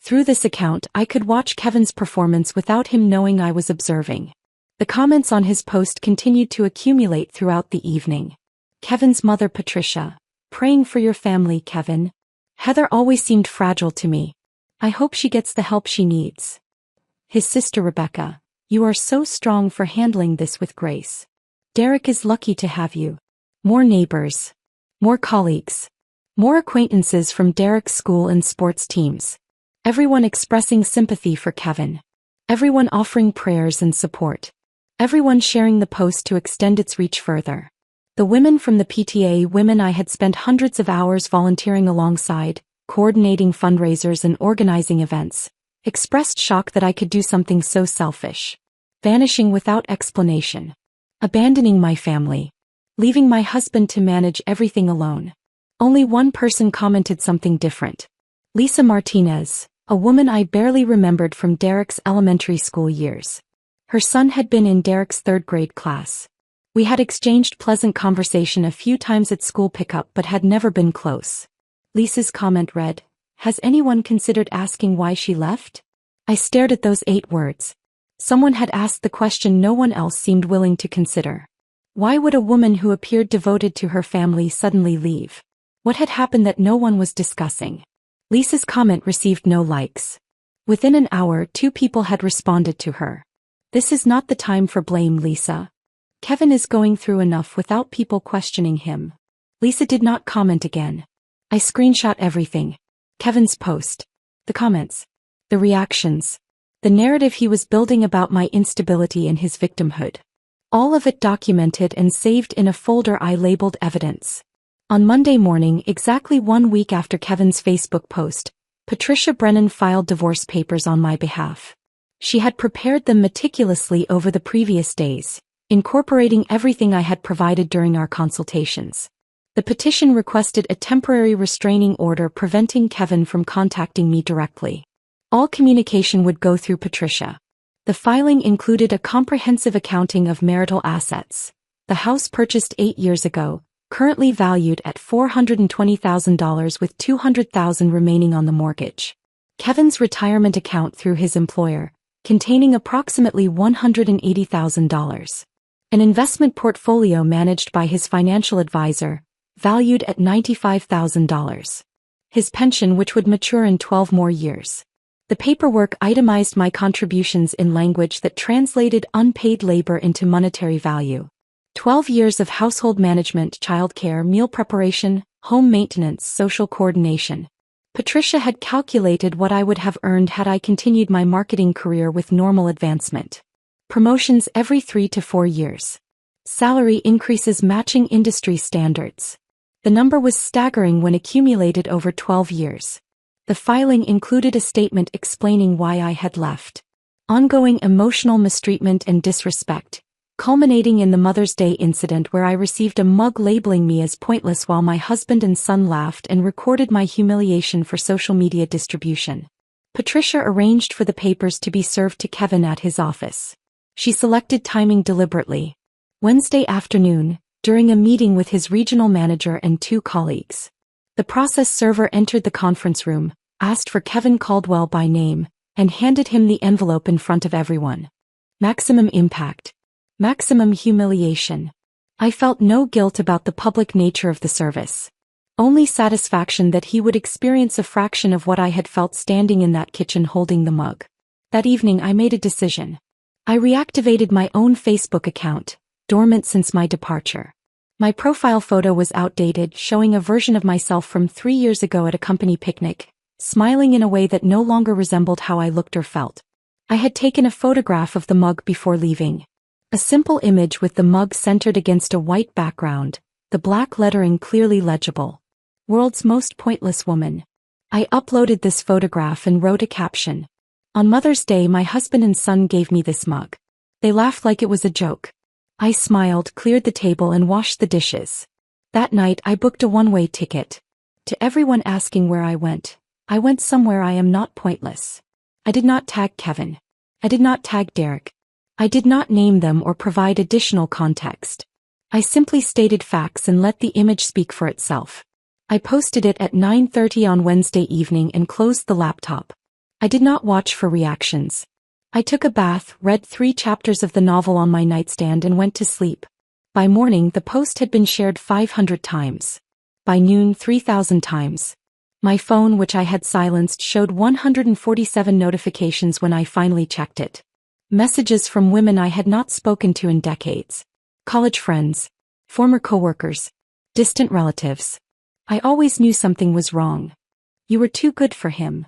Through this account, I could watch Kevin's performance without him knowing I was observing. The comments on his post continued to accumulate throughout the evening. Kevin's mother Patricia. Praying for your family, Kevin. Heather always seemed fragile to me. I hope she gets the help she needs. His sister Rebecca. You are so strong for handling this with grace. Derek is lucky to have you. More neighbors. More colleagues. More acquaintances from Derek's school and sports teams. Everyone expressing sympathy for Kevin. Everyone offering prayers and support. Everyone sharing the post to extend its reach further. The women from the PTA, women I had spent hundreds of hours volunteering alongside, coordinating fundraisers and organizing events, expressed shock that I could do something so selfish. Vanishing without explanation. Abandoning my family. Leaving my husband to manage everything alone. Only one person commented something different. Lisa Martinez, a woman I barely remembered from Derek's elementary school years. Her son had been in Derek's third-grade class. We had exchanged pleasant conversation a few times at school pickup but had never been close. Lisa's comment read, "Has anyone considered asking why she left?" I stared at those 8 words. Someone had asked the question no one else seemed willing to consider. Why would a woman who appeared devoted to her family suddenly leave? What had happened that no one was discussing? Lisa's comment received no likes. Within an hour, 2 people had responded to her. This is not the time for blame, Lisa. Kevin is going through enough without people questioning him. Lisa did not comment again. I screenshot everything. Kevin's post. The comments. The reactions. The narrative he was building about my instability and his victimhood. All of it documented and saved in a folder I labeled evidence. On Monday morning, exactly 1 week after Kevin's Facebook post, Patricia Brennan filed divorce papers on my behalf. She had prepared them meticulously over the previous days, incorporating everything I had provided during our consultations. The petition requested a temporary restraining order preventing Kevin from contacting me directly. All communication would go through Patricia. The filing included a comprehensive accounting of marital assets. The house purchased 8 years ago, currently valued at $420,000 with $200,000 remaining on the mortgage. Kevin's retirement account through his employer, containing approximately $180,000. An investment portfolio managed by his financial advisor, valued at $95,000. His pension, which would mature in 12 more years. The paperwork itemized my contributions in language that translated unpaid labor into monetary value. 12 years of household management, childcare, meal preparation, home maintenance, social coordination. Patricia had calculated what I would have earned had I continued my marketing career with normal advancement. Promotions every 3 to 4 years. Salary increases matching industry standards. The number was staggering when accumulated over 12 years. The filing included a statement explaining why I had left. Ongoing emotional mistreatment and disrespect, culminating in the Mother's Day incident where I received a mug labeling me as pointless while my husband and son laughed and recorded my humiliation for social media distribution. Patricia arranged for the papers to be served to Kevin at his office. She selected timing deliberately. Wednesday afternoon, during a meeting with his regional manager and 2 colleagues. The process server entered the conference room, asked for Kevin Caldwell by name, and handed him the envelope in front of everyone. Maximum impact. Maximum humiliation. I felt no guilt about the public nature of the service. Only satisfaction that he would experience a fraction of what I had felt standing in that kitchen holding the mug. That evening I made a decision. I reactivated my own Facebook account, dormant since my departure. My profile photo was outdated, showing a version of myself from 3 years ago at a company picnic, smiling in a way that no longer resembled how I looked or felt. I had taken a photograph of the mug before leaving. A simple image with the mug centered against a white background, the black lettering clearly legible. World's most pointless woman. I uploaded this photograph and wrote a caption. On Mother's Day, my husband and son gave me this mug. They laughed like it was a joke. I smiled, cleared the table and washed the dishes. That night I booked a one-way ticket. To everyone asking where I went somewhere I am not pointless. I did not tag Kevin. I did not tag Derek. I did not name them or provide additional context. I simply stated facts and let the image speak for itself. I posted it at 9:30 on Wednesday evening and closed the laptop. I did not watch for reactions. I took a bath, read 3 chapters of the novel on my nightstand and went to sleep. By morning the post had been shared 500 times. By noon 3,000 times. My phone, which I had silenced, showed 147 notifications when I finally checked it. Messages from women I had not spoken to in decades. College friends. Former coworkers. Distant relatives. I always knew something was wrong. You were too good for him.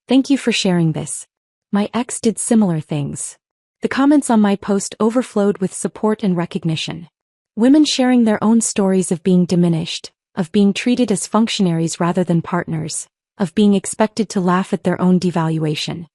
Thank you for sharing this. My ex did similar things. The comments on my post overflowed with support and recognition. Women sharing their own stories of being diminished, of being treated as functionaries rather than partners, of being expected to laugh at their own devaluation.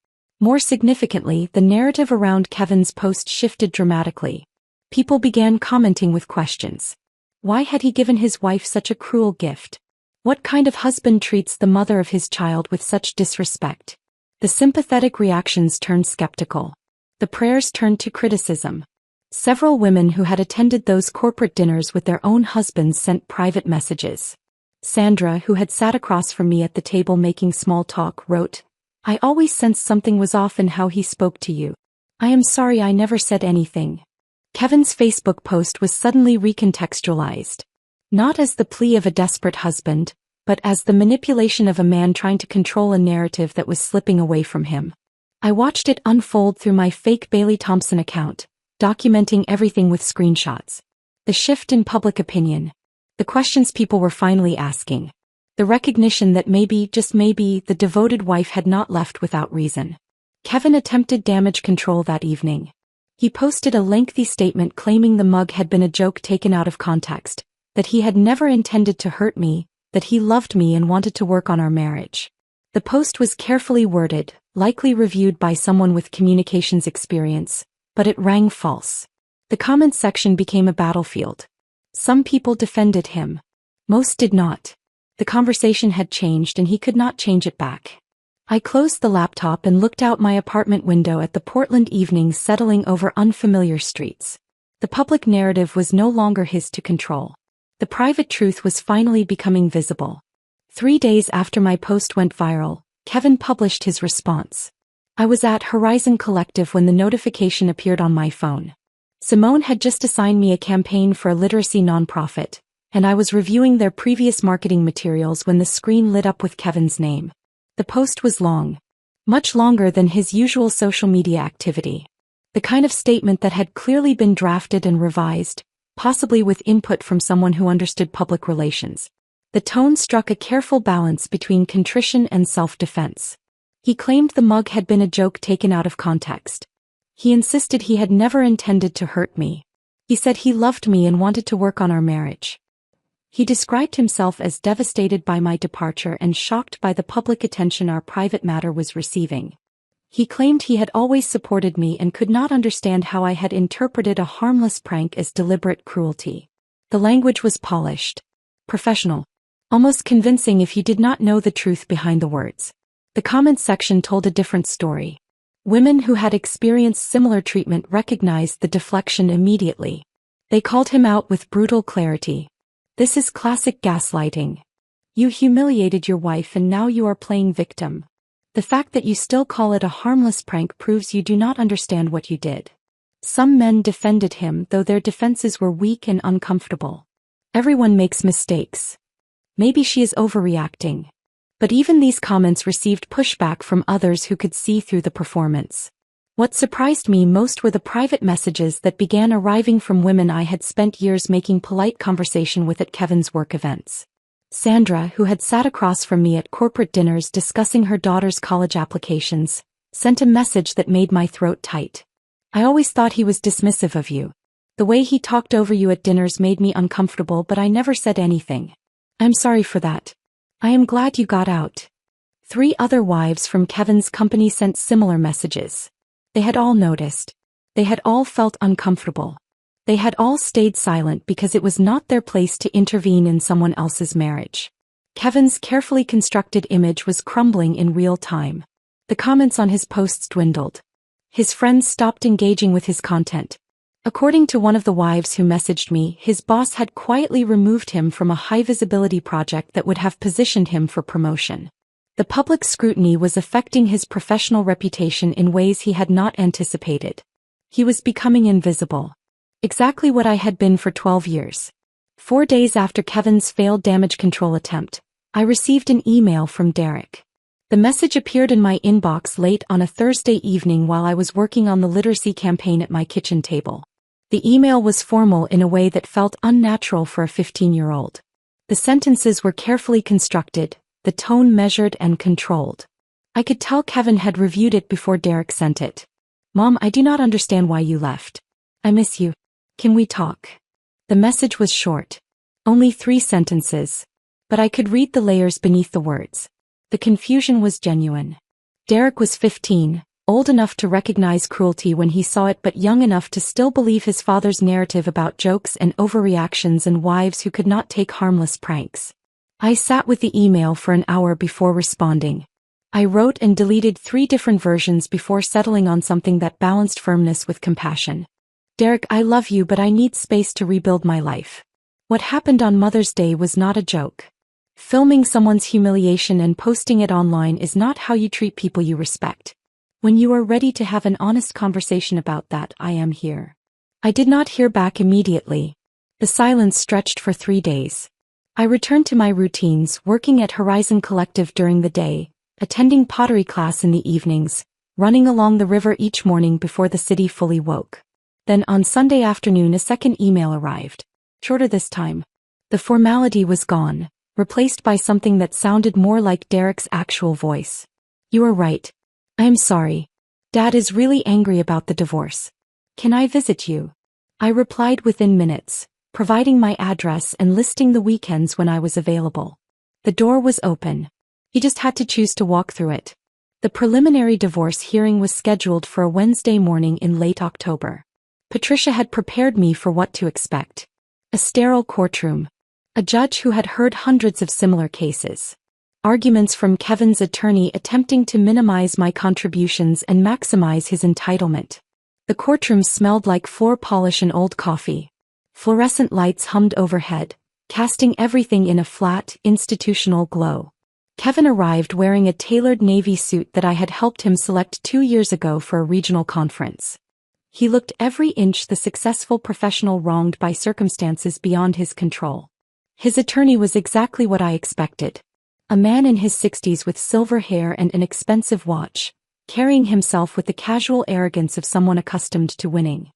More significantly, the narrative around Kevin's post shifted dramatically. People began commenting with questions. Why had he given his wife such a cruel gift? What kind of husband treats the mother of his child with such disrespect? The sympathetic reactions turned skeptical. The prayers turned to criticism. Several women who had attended those corporate dinners with their own husbands sent private messages. Sandra, who had sat across from me at the table making small talk, wrote, "I always sensed something was off in how he spoke to you. I am sorry I never said anything." Kevin's Facebook post was suddenly recontextualized. Not as the plea of a desperate husband, but as the manipulation of a man trying to control a narrative that was slipping away from him. I watched it unfold through my fake Bailey Thompson account, documenting everything with screenshots. The shift in public opinion. The questions people were finally asking. The recognition that maybe, just maybe, the devoted wife had not left without reason. Kevin attempted damage control that evening. He posted a lengthy statement claiming the mug had been a joke taken out of context, that he had never intended to hurt me, that he loved me and wanted to work on our marriage. The post was carefully worded, likely reviewed by someone with communications experience, but it rang false. The comments section became a battlefield. Some people defended him. Most did not. The conversation had changed and he could not change it back. I closed the laptop and looked out my apartment window at the Portland evenings settling over unfamiliar streets. The public narrative was no longer his to control. The private truth was finally becoming visible. 3 days after my post went viral, Kevin published his response. I was at Horizon Collective when the notification appeared on my phone. Simone had just assigned me a campaign for a literacy nonprofit, and I was reviewing their previous marketing materials when the screen lit up with Kevin's name. The post was long. Much longer than his usual social media activity. The kind of statement that had clearly been drafted and revised, possibly with input from someone who understood public relations. The tone struck a careful balance between contrition and self-defense. He claimed the mug had been a joke taken out of context. He insisted he had never intended to hurt me. He said he loved me and wanted to work on our marriage. He described himself as devastated by my departure and shocked by the public attention our private matter was receiving. He claimed he had always supported me and could not understand how I had interpreted a harmless prank as deliberate cruelty. The language was polished, professional, almost convincing if you did not know the truth behind the words. The comments section told a different story. Women who had experienced similar treatment recognized the deflection immediately. They called him out with brutal clarity. "This is classic gaslighting. You humiliated your wife and now you are playing victim. The fact that you still call it a harmless prank proves you do not understand what you did." Some men defended him, though their defenses were weak and uncomfortable. Everyone makes mistakes. Maybe she is overreacting. But even these comments received pushback from others who could see through the performance. What surprised me most were the private messages that began arriving from women I had spent years making polite conversation with at Kevin's work events. Sandra, who had sat across from me at corporate dinners discussing her daughter's college applications, sent a message that made my throat tight. "I always thought he was dismissive of you. The way he talked over you at dinners made me uncomfortable, but I never said anything. I'm sorry for that. I am glad you got out." 3 other wives from Kevin's company sent similar messages. They had all noticed. They had all felt uncomfortable. They had all stayed silent because it was not their place to intervene in someone else's marriage. Kevin's carefully constructed image was crumbling in real time. The comments on his posts dwindled. His friends stopped engaging with his content. According to one of the wives who messaged me, his boss had quietly removed him from a high-visibility project that would have positioned him for promotion. The public scrutiny was affecting his professional reputation in ways he had not anticipated. He was becoming invisible. Exactly what I had been for 12 years. 4 days after Kevin's failed damage control attempt, I received an email from Derek. The message appeared in my inbox late on a Thursday evening while I was working on the literacy campaign at my kitchen table. The email was formal in a way that felt unnatural for a 15-year-old. The sentences were carefully constructed, the tone measured and controlled. I could tell Kevin had reviewed it before Derek sent it. "Mom, I do not understand why you left. I miss you. Can we talk?" The message was short. Only 3 sentences. But I could read the layers beneath the words. The confusion was genuine. Derek was 15, old enough to recognize cruelty when he saw it but young enough to still believe his father's narrative about jokes and overreactions and wives who could not take harmless pranks. I sat with the email for an hour before responding. I wrote and deleted 3 different versions before settling on something that balanced firmness with compassion. "Derek, I love you, but I need space to rebuild my life. What happened on Mother's Day was not a joke. Filming someone's humiliation and posting it online is not how you treat people you respect. When you are ready to have an honest conversation about that, I am here." I did not hear back immediately. The silence stretched for 3 days. I returned to my routines, working at Horizon Collective during the day, attending pottery class in the evenings, running along the river each morning before the city fully woke. Then on Sunday afternoon a second email arrived. Shorter this time. The formality was gone, replaced by something that sounded more like Derek's actual voice. "You are right. I am sorry. Dad is really angry about the divorce. Can I visit you?" I replied within minutes, providing my address and listing the weekends when I was available. The door was open. He just had to choose to walk through it. The preliminary divorce hearing was scheduled for a Wednesday morning in late October. Patricia had prepared me for what to expect. A sterile courtroom. A judge who had heard hundreds of similar cases. Arguments from Kevin's attorney attempting to minimize my contributions and maximize his entitlement. The courtroom smelled like floor polish and old coffee. Fluorescent lights hummed overhead, casting everything in a flat, institutional glow. Kevin arrived wearing a tailored navy suit that I had helped him select 2 years ago for a regional conference. He looked every inch the successful professional wronged by circumstances beyond his control. His attorney was exactly what I expected. A man in his 60s with silver hair and an expensive watch, carrying himself with the casual arrogance of someone accustomed to winning.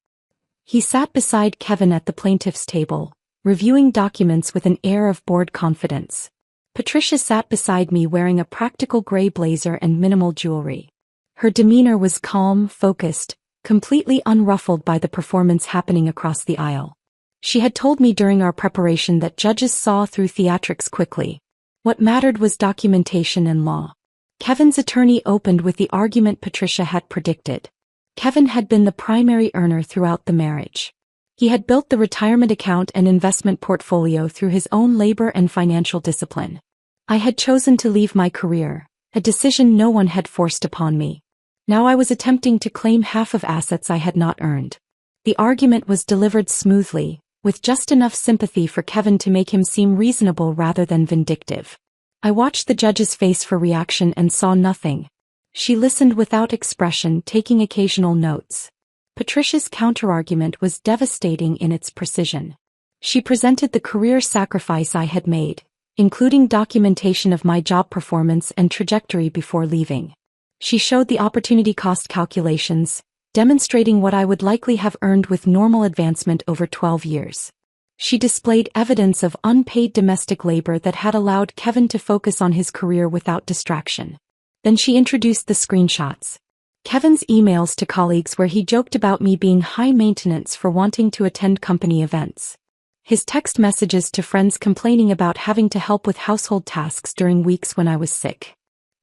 He sat beside Kevin at the plaintiff's table, reviewing documents with an air of bored confidence. Patricia sat beside me wearing a practical gray blazer and minimal jewelry. Her demeanor was calm, focused, completely unruffled by the performance happening across the aisle. She had told me during our preparation that judges saw through theatrics quickly. What mattered was documentation and law. Kevin's attorney opened with the argument Patricia had predicted. Kevin had been the primary earner throughout the marriage. He had built the retirement account and investment portfolio through his own labor and financial discipline. I had chosen to leave my career, a decision no one had forced upon me. Now I was attempting to claim half of assets I had not earned. The argument was delivered smoothly, with just enough sympathy for Kevin to make him seem reasonable rather than vindictive. I watched the judge's face for reaction and saw nothing. She listened without expression, taking occasional notes. Patricia's counterargument was devastating in its precision. She presented the career sacrifice I had made, including documentation of my job performance and trajectory before leaving. She showed the opportunity cost calculations, demonstrating what I would likely have earned with normal advancement over 12 years. She displayed evidence of unpaid domestic labor that had allowed Kevin to focus on his career without distraction. Then she introduced the screenshots. Kevin's emails to colleagues where he joked about me being high maintenance for wanting to attend company events. His text messages to friends complaining about having to help with household tasks during weeks when I was sick.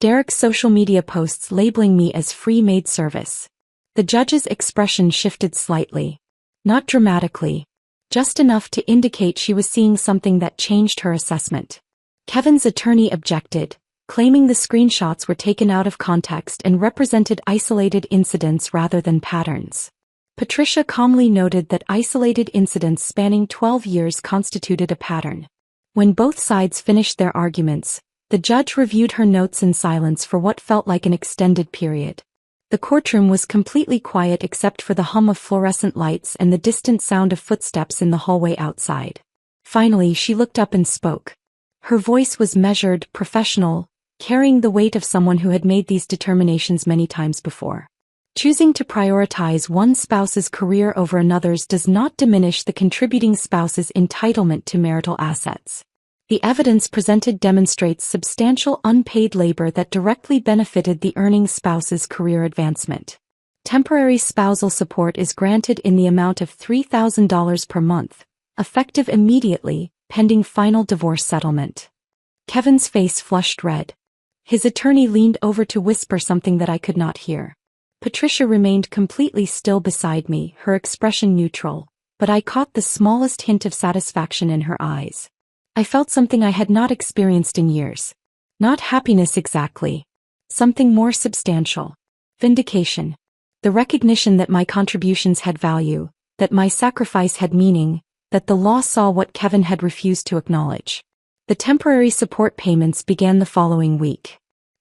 Derek's social media posts labeling me as free maid service. The judge's expression shifted slightly. Not dramatically. Just enough to indicate she was seeing something that changed her assessment. Kevin's attorney objected, claiming the screenshots were taken out of context and represented isolated incidents rather than patterns. Patricia calmly noted that isolated incidents spanning 12 years constituted a pattern. When both sides finished their arguments, The judge reviewed her notes in silence for what felt like an extended period. The courtroom was completely quiet except for the hum of fluorescent lights and the distant sound of footsteps in the hallway outside. Finally, she looked up and spoke. Her voice was measured, professional, carrying the weight of someone who had made these determinations many times before. Choosing to prioritize one spouse's career over another's does not diminish the contributing spouse's entitlement to marital assets. The evidence presented demonstrates substantial unpaid labor that directly benefited the earning spouse's career advancement. Temporary spousal support is granted in the amount of $3,000 per month, effective immediately, pending final divorce settlement. Kevin's face flushed red. His attorney leaned over to whisper something that I could not hear. Patricia remained completely still beside me, her expression neutral, but I caught the smallest hint of satisfaction in her eyes. I felt something I had not experienced in years. Not happiness exactly. Something more substantial. Vindication. The recognition that my contributions had value, that my sacrifice had meaning, that the law saw what Kevin had refused to acknowledge. The temporary support payments began the following week.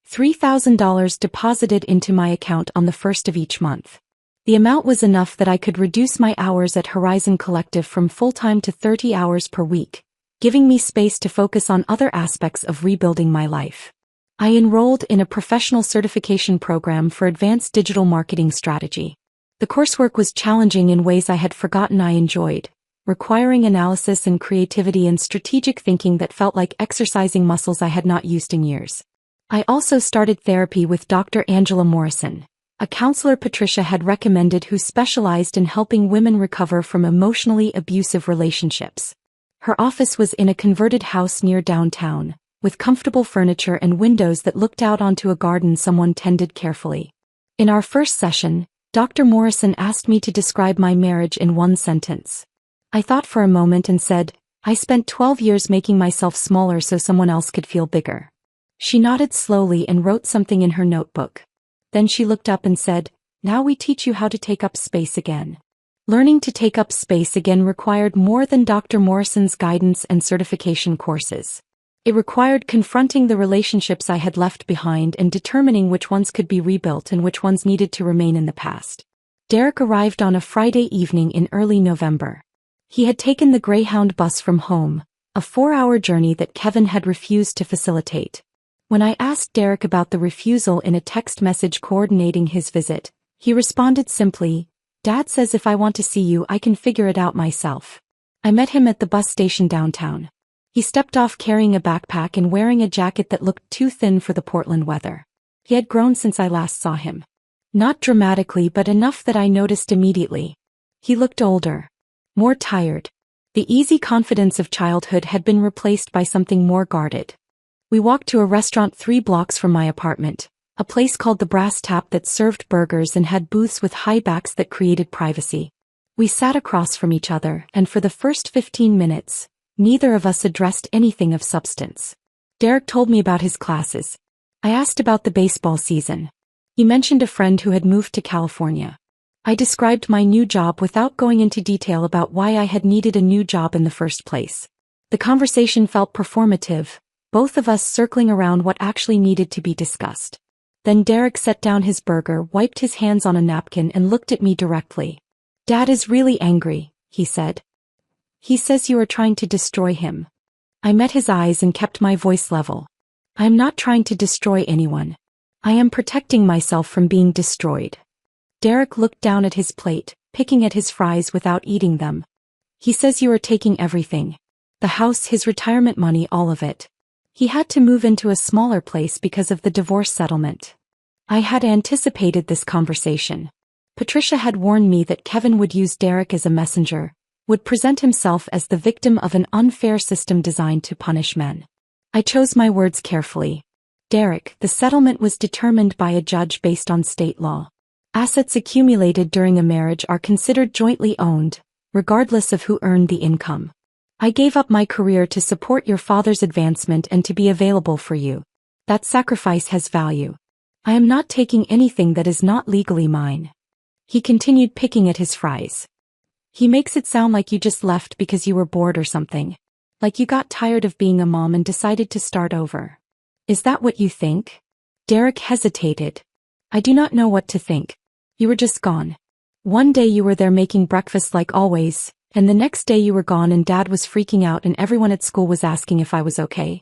$3,000 deposited into my account on the first of each month. The amount was enough that I could reduce my hours at Horizon Collective from full-time to 30 hours per week, giving me space to focus on other aspects of rebuilding my life. I enrolled in a professional certification program for advanced digital marketing strategy. The coursework was challenging in ways I had forgotten I enjoyed, requiring analysis and creativity and strategic thinking that felt like exercising muscles I had not used in years. I also started therapy with Dr. Angela Morrison, a counselor Patricia had recommended who specialized in helping women recover from emotionally abusive relationships. Her office was in a converted house near downtown, with comfortable furniture and windows that looked out onto a garden someone tended carefully. In our first session, Dr. Morrison asked me to describe my marriage in one sentence. I thought for a moment and said, I spent 12 years making myself smaller so someone else could feel bigger. She nodded slowly and wrote something in her notebook. Then she looked up and said, now we teach you how to take up space again. Learning to take up space again required more than Dr. Morrison's guidance and certification courses. It required confronting the relationships I had left behind and determining which ones could be rebuilt and which ones needed to remain in the past. Derek arrived on a Friday evening in early November. He had taken the Greyhound bus from home, a 4-hour journey that Kevin had refused to facilitate. When I asked Derek about the refusal in a text message coordinating his visit, he responded simply, Dad says if I want to see you I can figure it out myself. I met him at the bus station downtown. He stepped off carrying a backpack and wearing a jacket that looked too thin for the Portland weather. He had grown since I last saw him. Not dramatically but enough that I noticed immediately. He looked older. More tired. The easy confidence of childhood had been replaced by something more guarded. We walked to a restaurant 3 blocks from my apartment, a place called the Brass Tap that served burgers and had booths with high backs that created privacy. We sat across from each other and for the first 15 minutes, neither of us addressed anything of substance. Derek told me about his classes. I asked about the baseball season. He mentioned a friend who had moved to California. I described my new job without going into detail about why I had needed a new job in the first place. The conversation felt performative, both of us circling around what actually needed to be discussed. Then Derek set down his burger, wiped his hands on a napkin and looked at me directly. Dad is really angry, he said. He says you are trying to destroy him. I met his eyes and kept my voice level. I am not trying to destroy anyone. I am protecting myself from being destroyed. Derek looked down at his plate, picking at his fries without eating them. He says you are taking everything. The house, his retirement money, all of it. He had to move into a smaller place because of the divorce settlement. I had anticipated this conversation. Patricia had warned me that Kevin would use Derek as a messenger, would present himself as the victim of an unfair system designed to punish men. I chose my words carefully. Derek, the settlement was determined by a judge based on state law. Assets accumulated during a marriage are considered jointly owned, regardless of who earned the income. I gave up my career to support your father's advancement and to be available for you. That sacrifice has value. I am not taking anything that is not legally mine. He continued picking at his fries. He makes it sound like you just left because you were bored or something. Like you got tired of being a mom and decided to start over. Is that what you think? Derek hesitated. I do not know what to think. You were just gone. One day you were there making breakfast like always, and the next day you were gone and Dad was freaking out and everyone at school was asking if I was okay.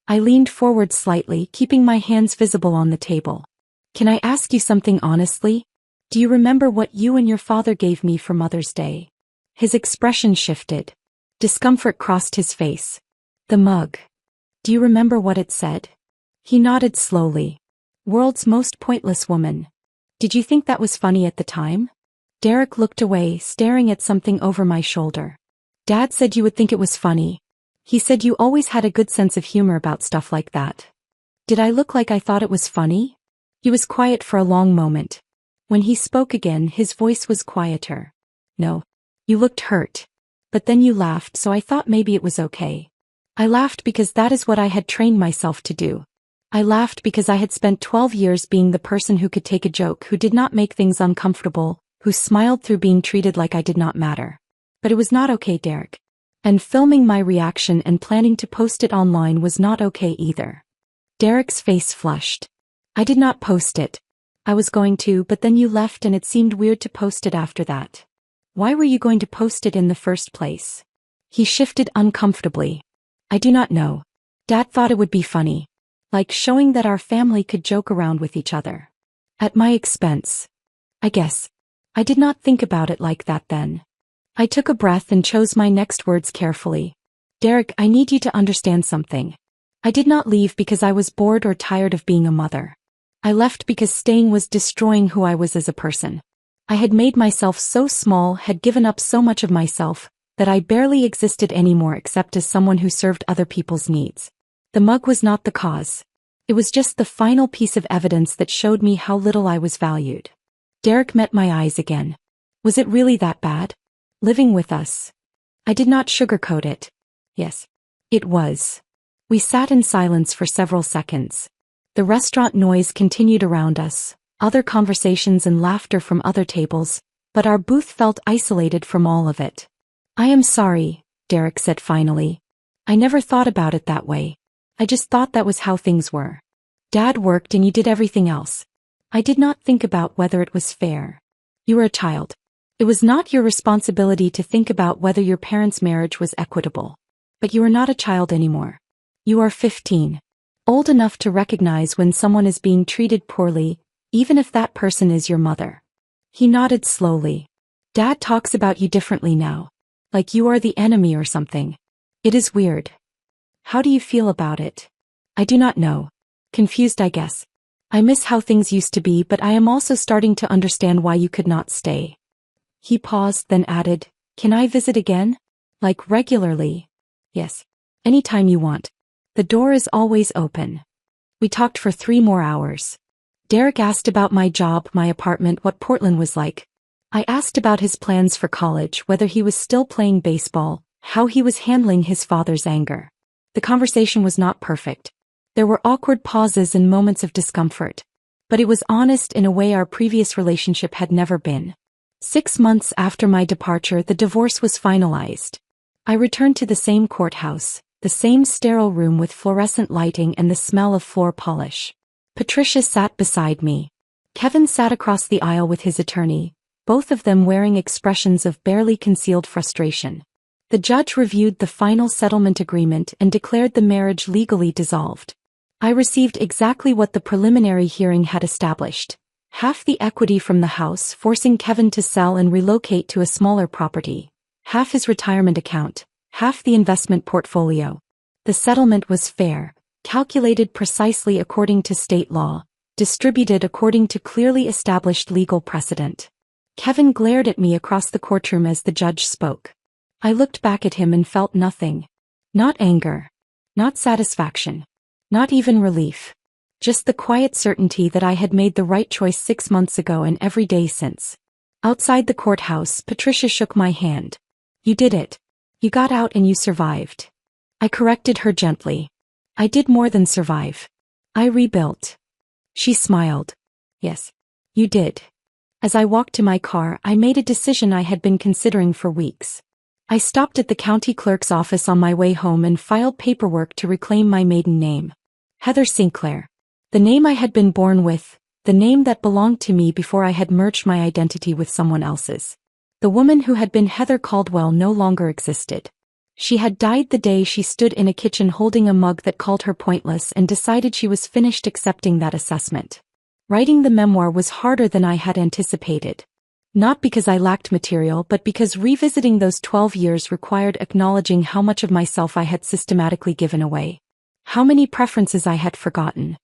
I leaned forward slightly, keeping my hands visible on the table. Can I ask you something honestly? Do you remember what you and your father gave me for Mother's Day? His expression shifted. Discomfort crossed his face. The mug. Do you remember what it said? He nodded slowly. World's most pointless woman. Did you think that was funny at the time? Derek looked away, staring at something over my shoulder. Dad said you would think it was funny. He said you always had a good sense of humor about stuff like that. Did I look like I thought it was funny? He was quiet for a long moment. When he spoke again, his voice was quieter. No. You looked hurt. But then you laughed, so I thought maybe it was okay. I laughed because that is what I had trained myself to do. I laughed because I had spent 12 years being the person who could take a joke, who did not make things uncomfortable, who smiled through being treated like I did not matter. But it was not okay, Derek. And filming my reaction and planning to post it online was not okay either. Derek's face flushed. I did not post it. I was going to, but then you left and it seemed weird to post it after that. Why were you going to post it in the first place? He shifted uncomfortably. I do not know. Dad thought it would be funny. Like showing that our family could joke around with each other. At my expense. I guess. I did not think about it like that then. I took a breath and chose my next words carefully. Derek, I need you to understand something. I did not leave because I was bored or tired of being a mother. I left because staying was destroying who I was as a person. I had made myself so small, had given up so much of myself, that I barely existed anymore except as someone who served other people's needs. The mug was not the cause. It was just the final piece of evidence that showed me how little I was valued. Derek met my eyes again. Was it really that bad? Living with us. I did not sugarcoat it. Yes. It was. We sat in silence for several seconds. The restaurant noise continued around us, other conversations and laughter from other tables, but our booth felt isolated from all of it. I am sorry, Derek said finally. I never thought about it that way. I just thought that was how things were. Dad worked and you did everything else. I did not think about whether it was fair. You were a child. It was not your responsibility to think about whether your parents' marriage was equitable. But you are not a child anymore. You are 15. Old enough to recognize when someone is being treated poorly, even if that person is your mother. He nodded slowly. Dad talks about you differently now. Like you are the enemy or something. It is weird. How do you feel about it? I do not know. Confused, I guess. I miss how things used to be, but I am also starting to understand why you could not stay. He paused, then added, Can I visit again? Like regularly? Yes. Anytime you want. The door is always open. We talked for 3 more hours. Derek asked about my job, my apartment, what Portland was like. I asked about his plans for college, whether he was still playing baseball, how he was handling his father's anger. The conversation was not perfect. There were awkward pauses and moments of discomfort. But it was honest in a way our previous relationship had never been. 6 months after my departure, the divorce was finalized. I returned to the same courthouse, the same sterile room with fluorescent lighting and the smell of floor polish. Patricia sat beside me. Kevin sat across the aisle with his attorney, both of them wearing expressions of barely concealed frustration. The judge reviewed the final settlement agreement and declared the marriage legally dissolved. I received exactly what the preliminary hearing had established. Half the equity from the house, forcing Kevin to sell and relocate to a smaller property. Half his retirement account. Half the investment portfolio. The settlement was fair, calculated precisely according to state law, distributed according to clearly established legal precedent. Kevin glared at me across the courtroom as the judge spoke. I looked back at him and felt nothing. Not anger. Not satisfaction. Not even relief. Just the quiet certainty that I had made the right choice 6 months ago and every day since. Outside the courthouse, Patricia shook my hand. You did it. You got out and you survived. I corrected her gently. I did more than survive. I rebuilt. She smiled. Yes. You did. As I walked to my car, I made a decision I had been considering for weeks. I stopped at the county clerk's office on my way home and filed paperwork to reclaim my maiden name. Heather Sinclair. The name I had been born with, the name that belonged to me before I had merged my identity with someone else's. The woman who had been Heather Caldwell no longer existed. She had died the day she stood in a kitchen holding a mug that called her pointless and decided she was finished accepting that assessment. Writing the memoir was harder than I had anticipated. Not because I lacked material, but because revisiting those 12 years required acknowledging how much of myself I had systematically given away. How many preferences I had forgotten.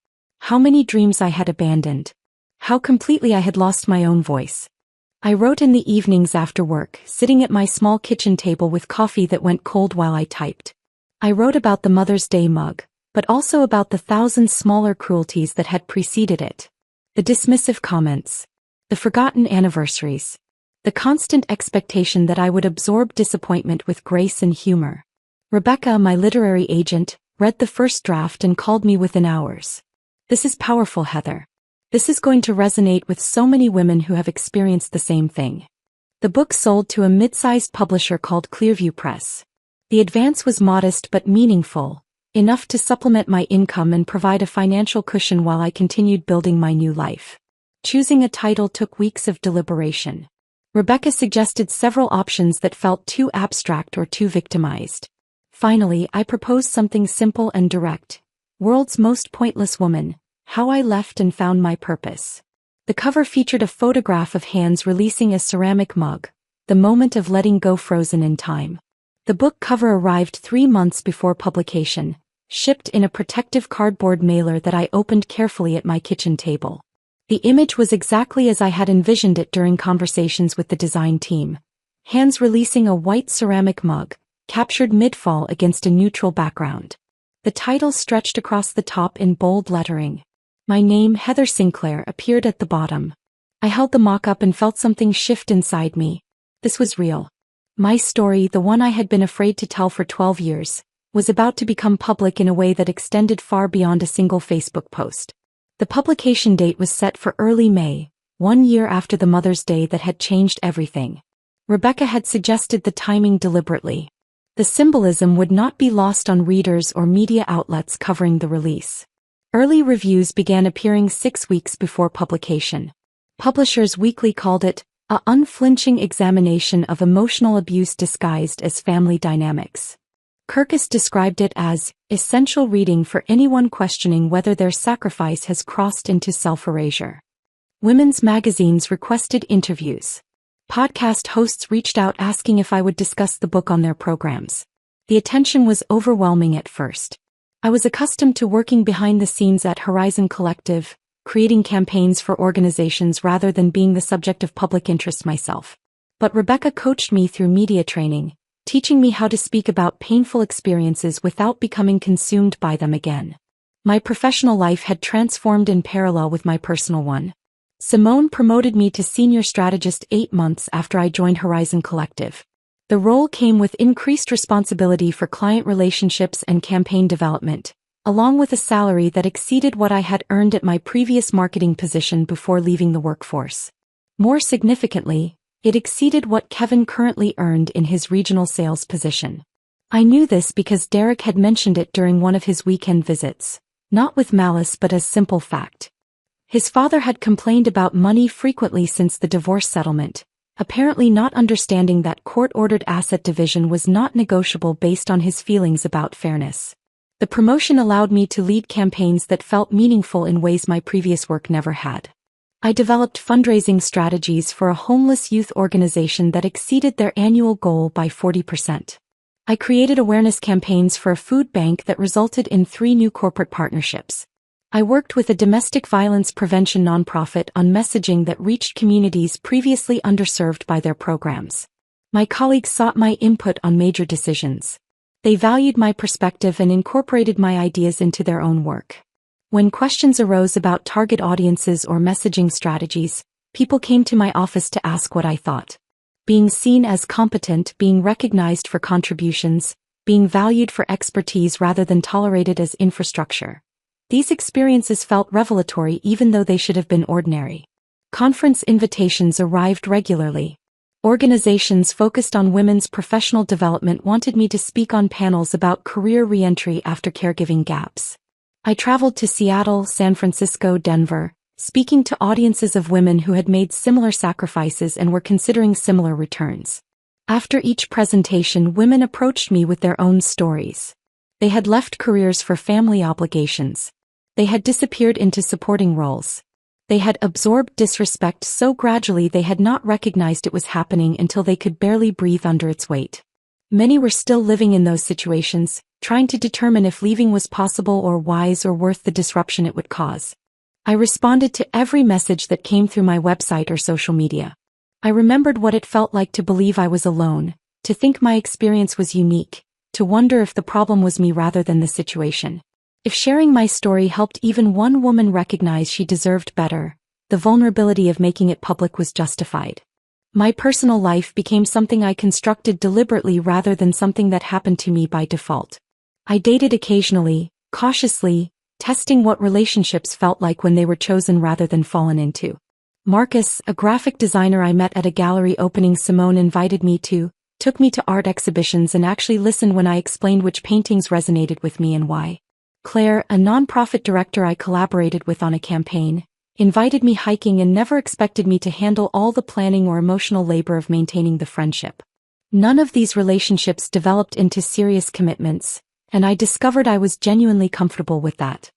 How many dreams I had abandoned. How completely I had lost my own voice. I wrote in the evenings after work, sitting at my small kitchen table with coffee that went cold while I typed. I wrote about the Mother's Day mug, but also about the thousand smaller cruelties that had preceded it. The dismissive comments. The forgotten anniversaries. The constant expectation that I would absorb disappointment with grace and humor. Rebecca, my literary agent, read the first draft and called me within hours. "This is powerful, Heather. This is going to resonate with so many women who have experienced the same thing." The book sold to a mid-sized publisher called Clearview Press. The advance was modest but meaningful, enough to supplement my income and provide a financial cushion while I continued building my new life. Choosing a title took weeks of deliberation. Rebecca suggested several options that felt too abstract or too victimized. Finally, I proposed something simple and direct. World's Most Pointless Woman. How I Left and Found My Purpose. The cover featured a photograph of hands releasing a ceramic mug, the moment of letting go frozen in time. The book cover arrived 3 months before publication, shipped in a protective cardboard mailer that I opened carefully at my kitchen table. The image was exactly as I had envisioned it during conversations with the design team. Hands releasing a white ceramic mug, captured mid-fall against a neutral background. The title stretched across the top in bold lettering. My name, Heather Sinclair, appeared at the bottom. I held the mock-up and felt something shift inside me. This was real. My story, the one I had been afraid to tell for 12 years, was about to become public in a way that extended far beyond a single Facebook post. The publication date was set for early May, 1 year after the Mother's Day that had changed everything. Rebecca had suggested the timing deliberately. The symbolism would not be lost on readers or media outlets covering the release. Early reviews began appearing 6 weeks before publication. Publishers Weekly called it a unflinching examination of emotional abuse disguised as family dynamics. Kirkus described it as essential reading for anyone questioning whether their sacrifice has crossed into self-erasure. Women's magazines requested interviews. Podcast hosts reached out asking if I would discuss the book on their programs. The attention was overwhelming at first. I was accustomed to working behind the scenes at Horizon Collective, creating campaigns for organizations rather than being the subject of public interest myself. But Rebecca coached me through media training, teaching me how to speak about painful experiences without becoming consumed by them again. My professional life had transformed in parallel with my personal one. Simone promoted me to senior strategist 8 months after I joined Horizon Collective. The role came with increased responsibility for client relationships and campaign development, along with a salary that exceeded what I had earned at my previous marketing position before leaving the workforce. More significantly, it exceeded what Kevin currently earned in his regional sales position. I knew this because Derek had mentioned it during one of his weekend visits, not with malice but as simple fact. His father had complained about money frequently since the divorce settlement, apparently not understanding that court-ordered asset division was not negotiable based on his feelings about fairness. The promotion allowed me to lead campaigns that felt meaningful in ways my previous work never had. I developed fundraising strategies for a homeless youth organization that exceeded their annual goal by 40%. I created awareness campaigns for a food bank that resulted in 3 new corporate partnerships. I worked with a domestic violence prevention nonprofit on messaging that reached communities previously underserved by their programs. My colleagues sought my input on major decisions. They valued my perspective and incorporated my ideas into their own work. When questions arose about target audiences or messaging strategies, people came to my office to ask what I thought. Being seen as competent, being recognized for contributions, being valued for expertise rather than tolerated as infrastructure. These experiences felt revelatory even though they should have been ordinary. Conference invitations arrived regularly. Organizations focused on women's professional development wanted me to speak on panels about career re-entry after caregiving gaps. I traveled to Seattle, San Francisco, Denver, speaking to audiences of women who had made similar sacrifices and were considering similar returns. After each presentation, women approached me with their own stories. They had left careers for family obligations. They had disappeared into supporting roles. They had absorbed disrespect so gradually they had not recognized it was happening until they could barely breathe under its weight. Many were still living in those situations, trying to determine if leaving was possible or wise or worth the disruption it would cause. I responded to every message that came through my website or social media. I remembered what it felt like to believe I was alone, to think my experience was unique, to wonder if the problem was me rather than the situation. If sharing my story helped even one woman recognize she deserved better, the vulnerability of making it public was justified. My personal life became something I constructed deliberately rather than something that happened to me by default. I dated occasionally, cautiously, testing what relationships felt like when they were chosen rather than fallen into. Marcus, a graphic designer I met at a gallery opening Simone invited me to, took me to art exhibitions and actually listened when I explained which paintings resonated with me and why. Claire, a nonprofit director I collaborated with on a campaign, invited me hiking and never expected me to handle all the planning or emotional labor of maintaining the friendship. None of these relationships developed into serious commitments, and I discovered I was genuinely comfortable with that.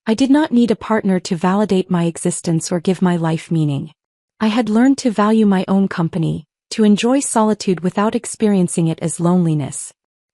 I did not need a partner to validate my existence or give my life meaning. I had learned to value my own company, to enjoy solitude without experiencing it as loneliness.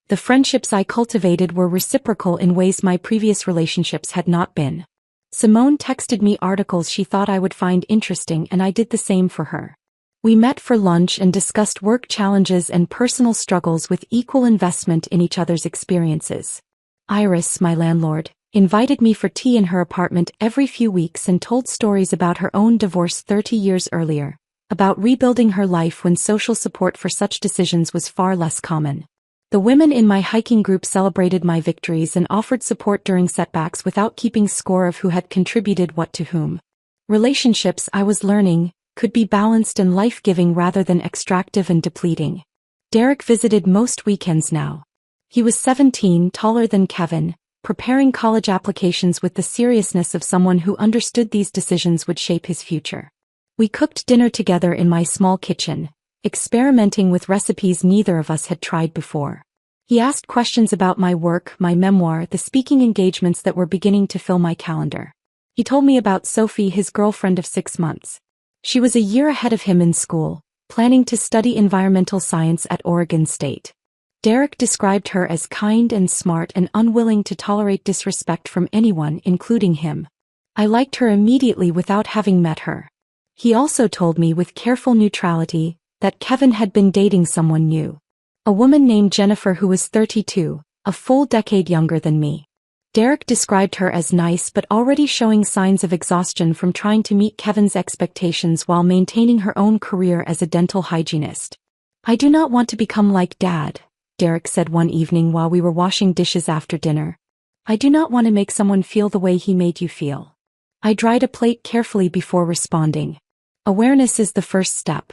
The friendships I cultivated were reciprocal in ways my previous relationships had not been. Simone texted me articles she thought I would find interesting and I did the same for her. We met for lunch and discussed work challenges and personal struggles with equal investment in each other's experiences. Iris, my landlord, invited me for tea in her apartment every few weeks and told stories about her own divorce 30 years earlier, about rebuilding her life when social support for such decisions was far less common. The women in my hiking group celebrated my victories and offered support during setbacks without keeping score of who had contributed what to whom. Relationships, I was learning, could be balanced and life-giving rather than extractive and depleting. Derek visited most weekends now. He was 17, taller than Kevin, preparing college applications with the seriousness of someone who understood these decisions would shape his future. We cooked dinner together in my small kitchen, experimenting with recipes neither of us had tried before. He asked questions about my work, my memoir, the speaking engagements that were beginning to fill my calendar. He told me about Sophie, his girlfriend of 6 months. She was a year ahead of him in school, planning to study environmental science at Oregon State. Derek described her as kind and smart and unwilling to tolerate disrespect from anyone, including him. I liked her immediately without having met her. He also told me with careful neutrality that Kevin had been dating someone new. A woman named Jennifer who was 32, a full decade younger than me. Derek described her as nice but already showing signs of exhaustion from trying to meet Kevin's expectations while maintaining her own career as a dental hygienist. "I do not want to become like Dad," Derek said one evening while we were washing dishes after dinner. "I do not want to make someone feel the way he made you feel." I dried a plate carefully before responding. Awareness is the first step.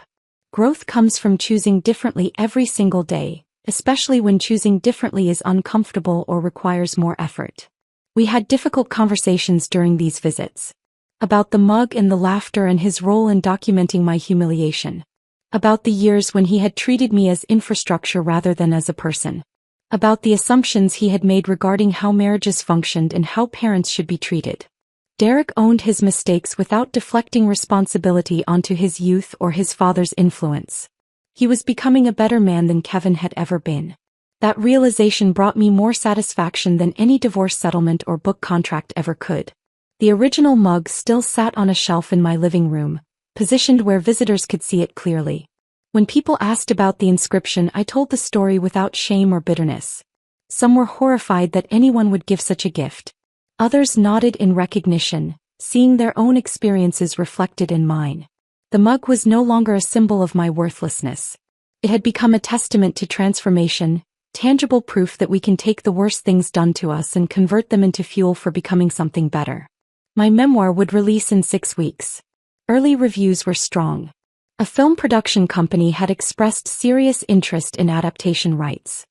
Growth comes from choosing differently every single day, especially when choosing differently is uncomfortable or requires more effort. We had difficult conversations during these visits. About the mug and the laughter and his role in documenting my humiliation. About the years when he had treated me as infrastructure rather than as a person. About the assumptions he had made regarding how marriages functioned and how parents should be treated. Derek owned his mistakes without deflecting responsibility onto his youth or his father's influence. He was becoming a better man than Kevin had ever been. That realization brought me more satisfaction than any divorce settlement or book contract ever could. The original mug still sat on a shelf in my living room, positioned where visitors could see it clearly. When people asked about the inscription, I told the story without shame or bitterness. Some were horrified that anyone would give such a gift. Others nodded in recognition, seeing their own experiences reflected in mine. The mug was no longer a symbol of my worthlessness. It had become a testament to transformation, tangible proof that we can take the worst things done to us and convert them into fuel for becoming something better. My memoir would release in 6 weeks. Early reviews were strong. A film production company had expressed serious interest in adaptation rights.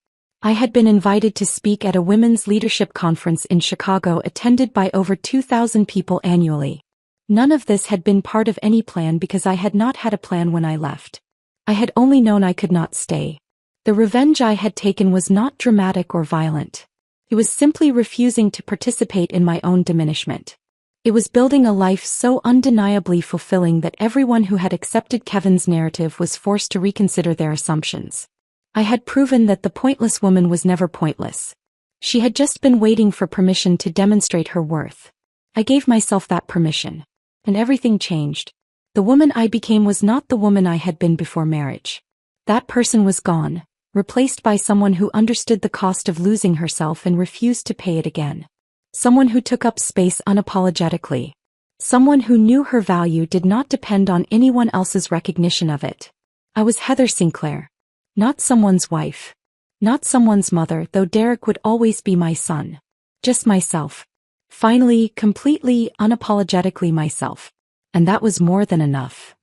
I had been invited to speak at a women's leadership conference in Chicago attended by over 2,000 people annually. None of this had been part of any plan because I had not had a plan when I left. I had only known I could not stay. The revenge I had taken was not dramatic or violent. It was simply refusing to participate in my own diminishment. It was building a life so undeniably fulfilling that everyone who had accepted Kevin's narrative was forced to reconsider their assumptions. I had proven that the pointless woman was never pointless. She had just been waiting for permission to demonstrate her worth. I gave myself that permission. And everything changed. The woman I became was not the woman I had been before marriage. That person was gone, replaced by someone who understood the cost of losing herself and refused to pay it again. Someone who took up space unapologetically. Someone who knew her value did not depend on anyone else's recognition of it. I was Heather Sinclair. Not someone's wife. Not someone's mother, though Derek would always be my son. Just myself. Finally, completely, unapologetically myself. And that was more than enough.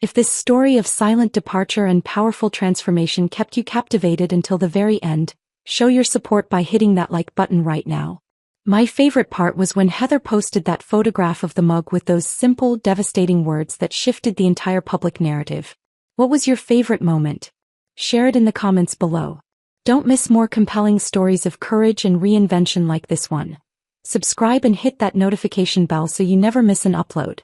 If this story of silent departure and powerful transformation kept you captivated until the very end, show your support by hitting that like button right now. My favorite part was when Heather posted that photograph of the mug with those simple, devastating words that shifted the entire public narrative. What was your favorite moment? Share it in the comments below. Don't miss more compelling stories of courage and reinvention like this one. Subscribe and hit that notification bell so you never miss an upload.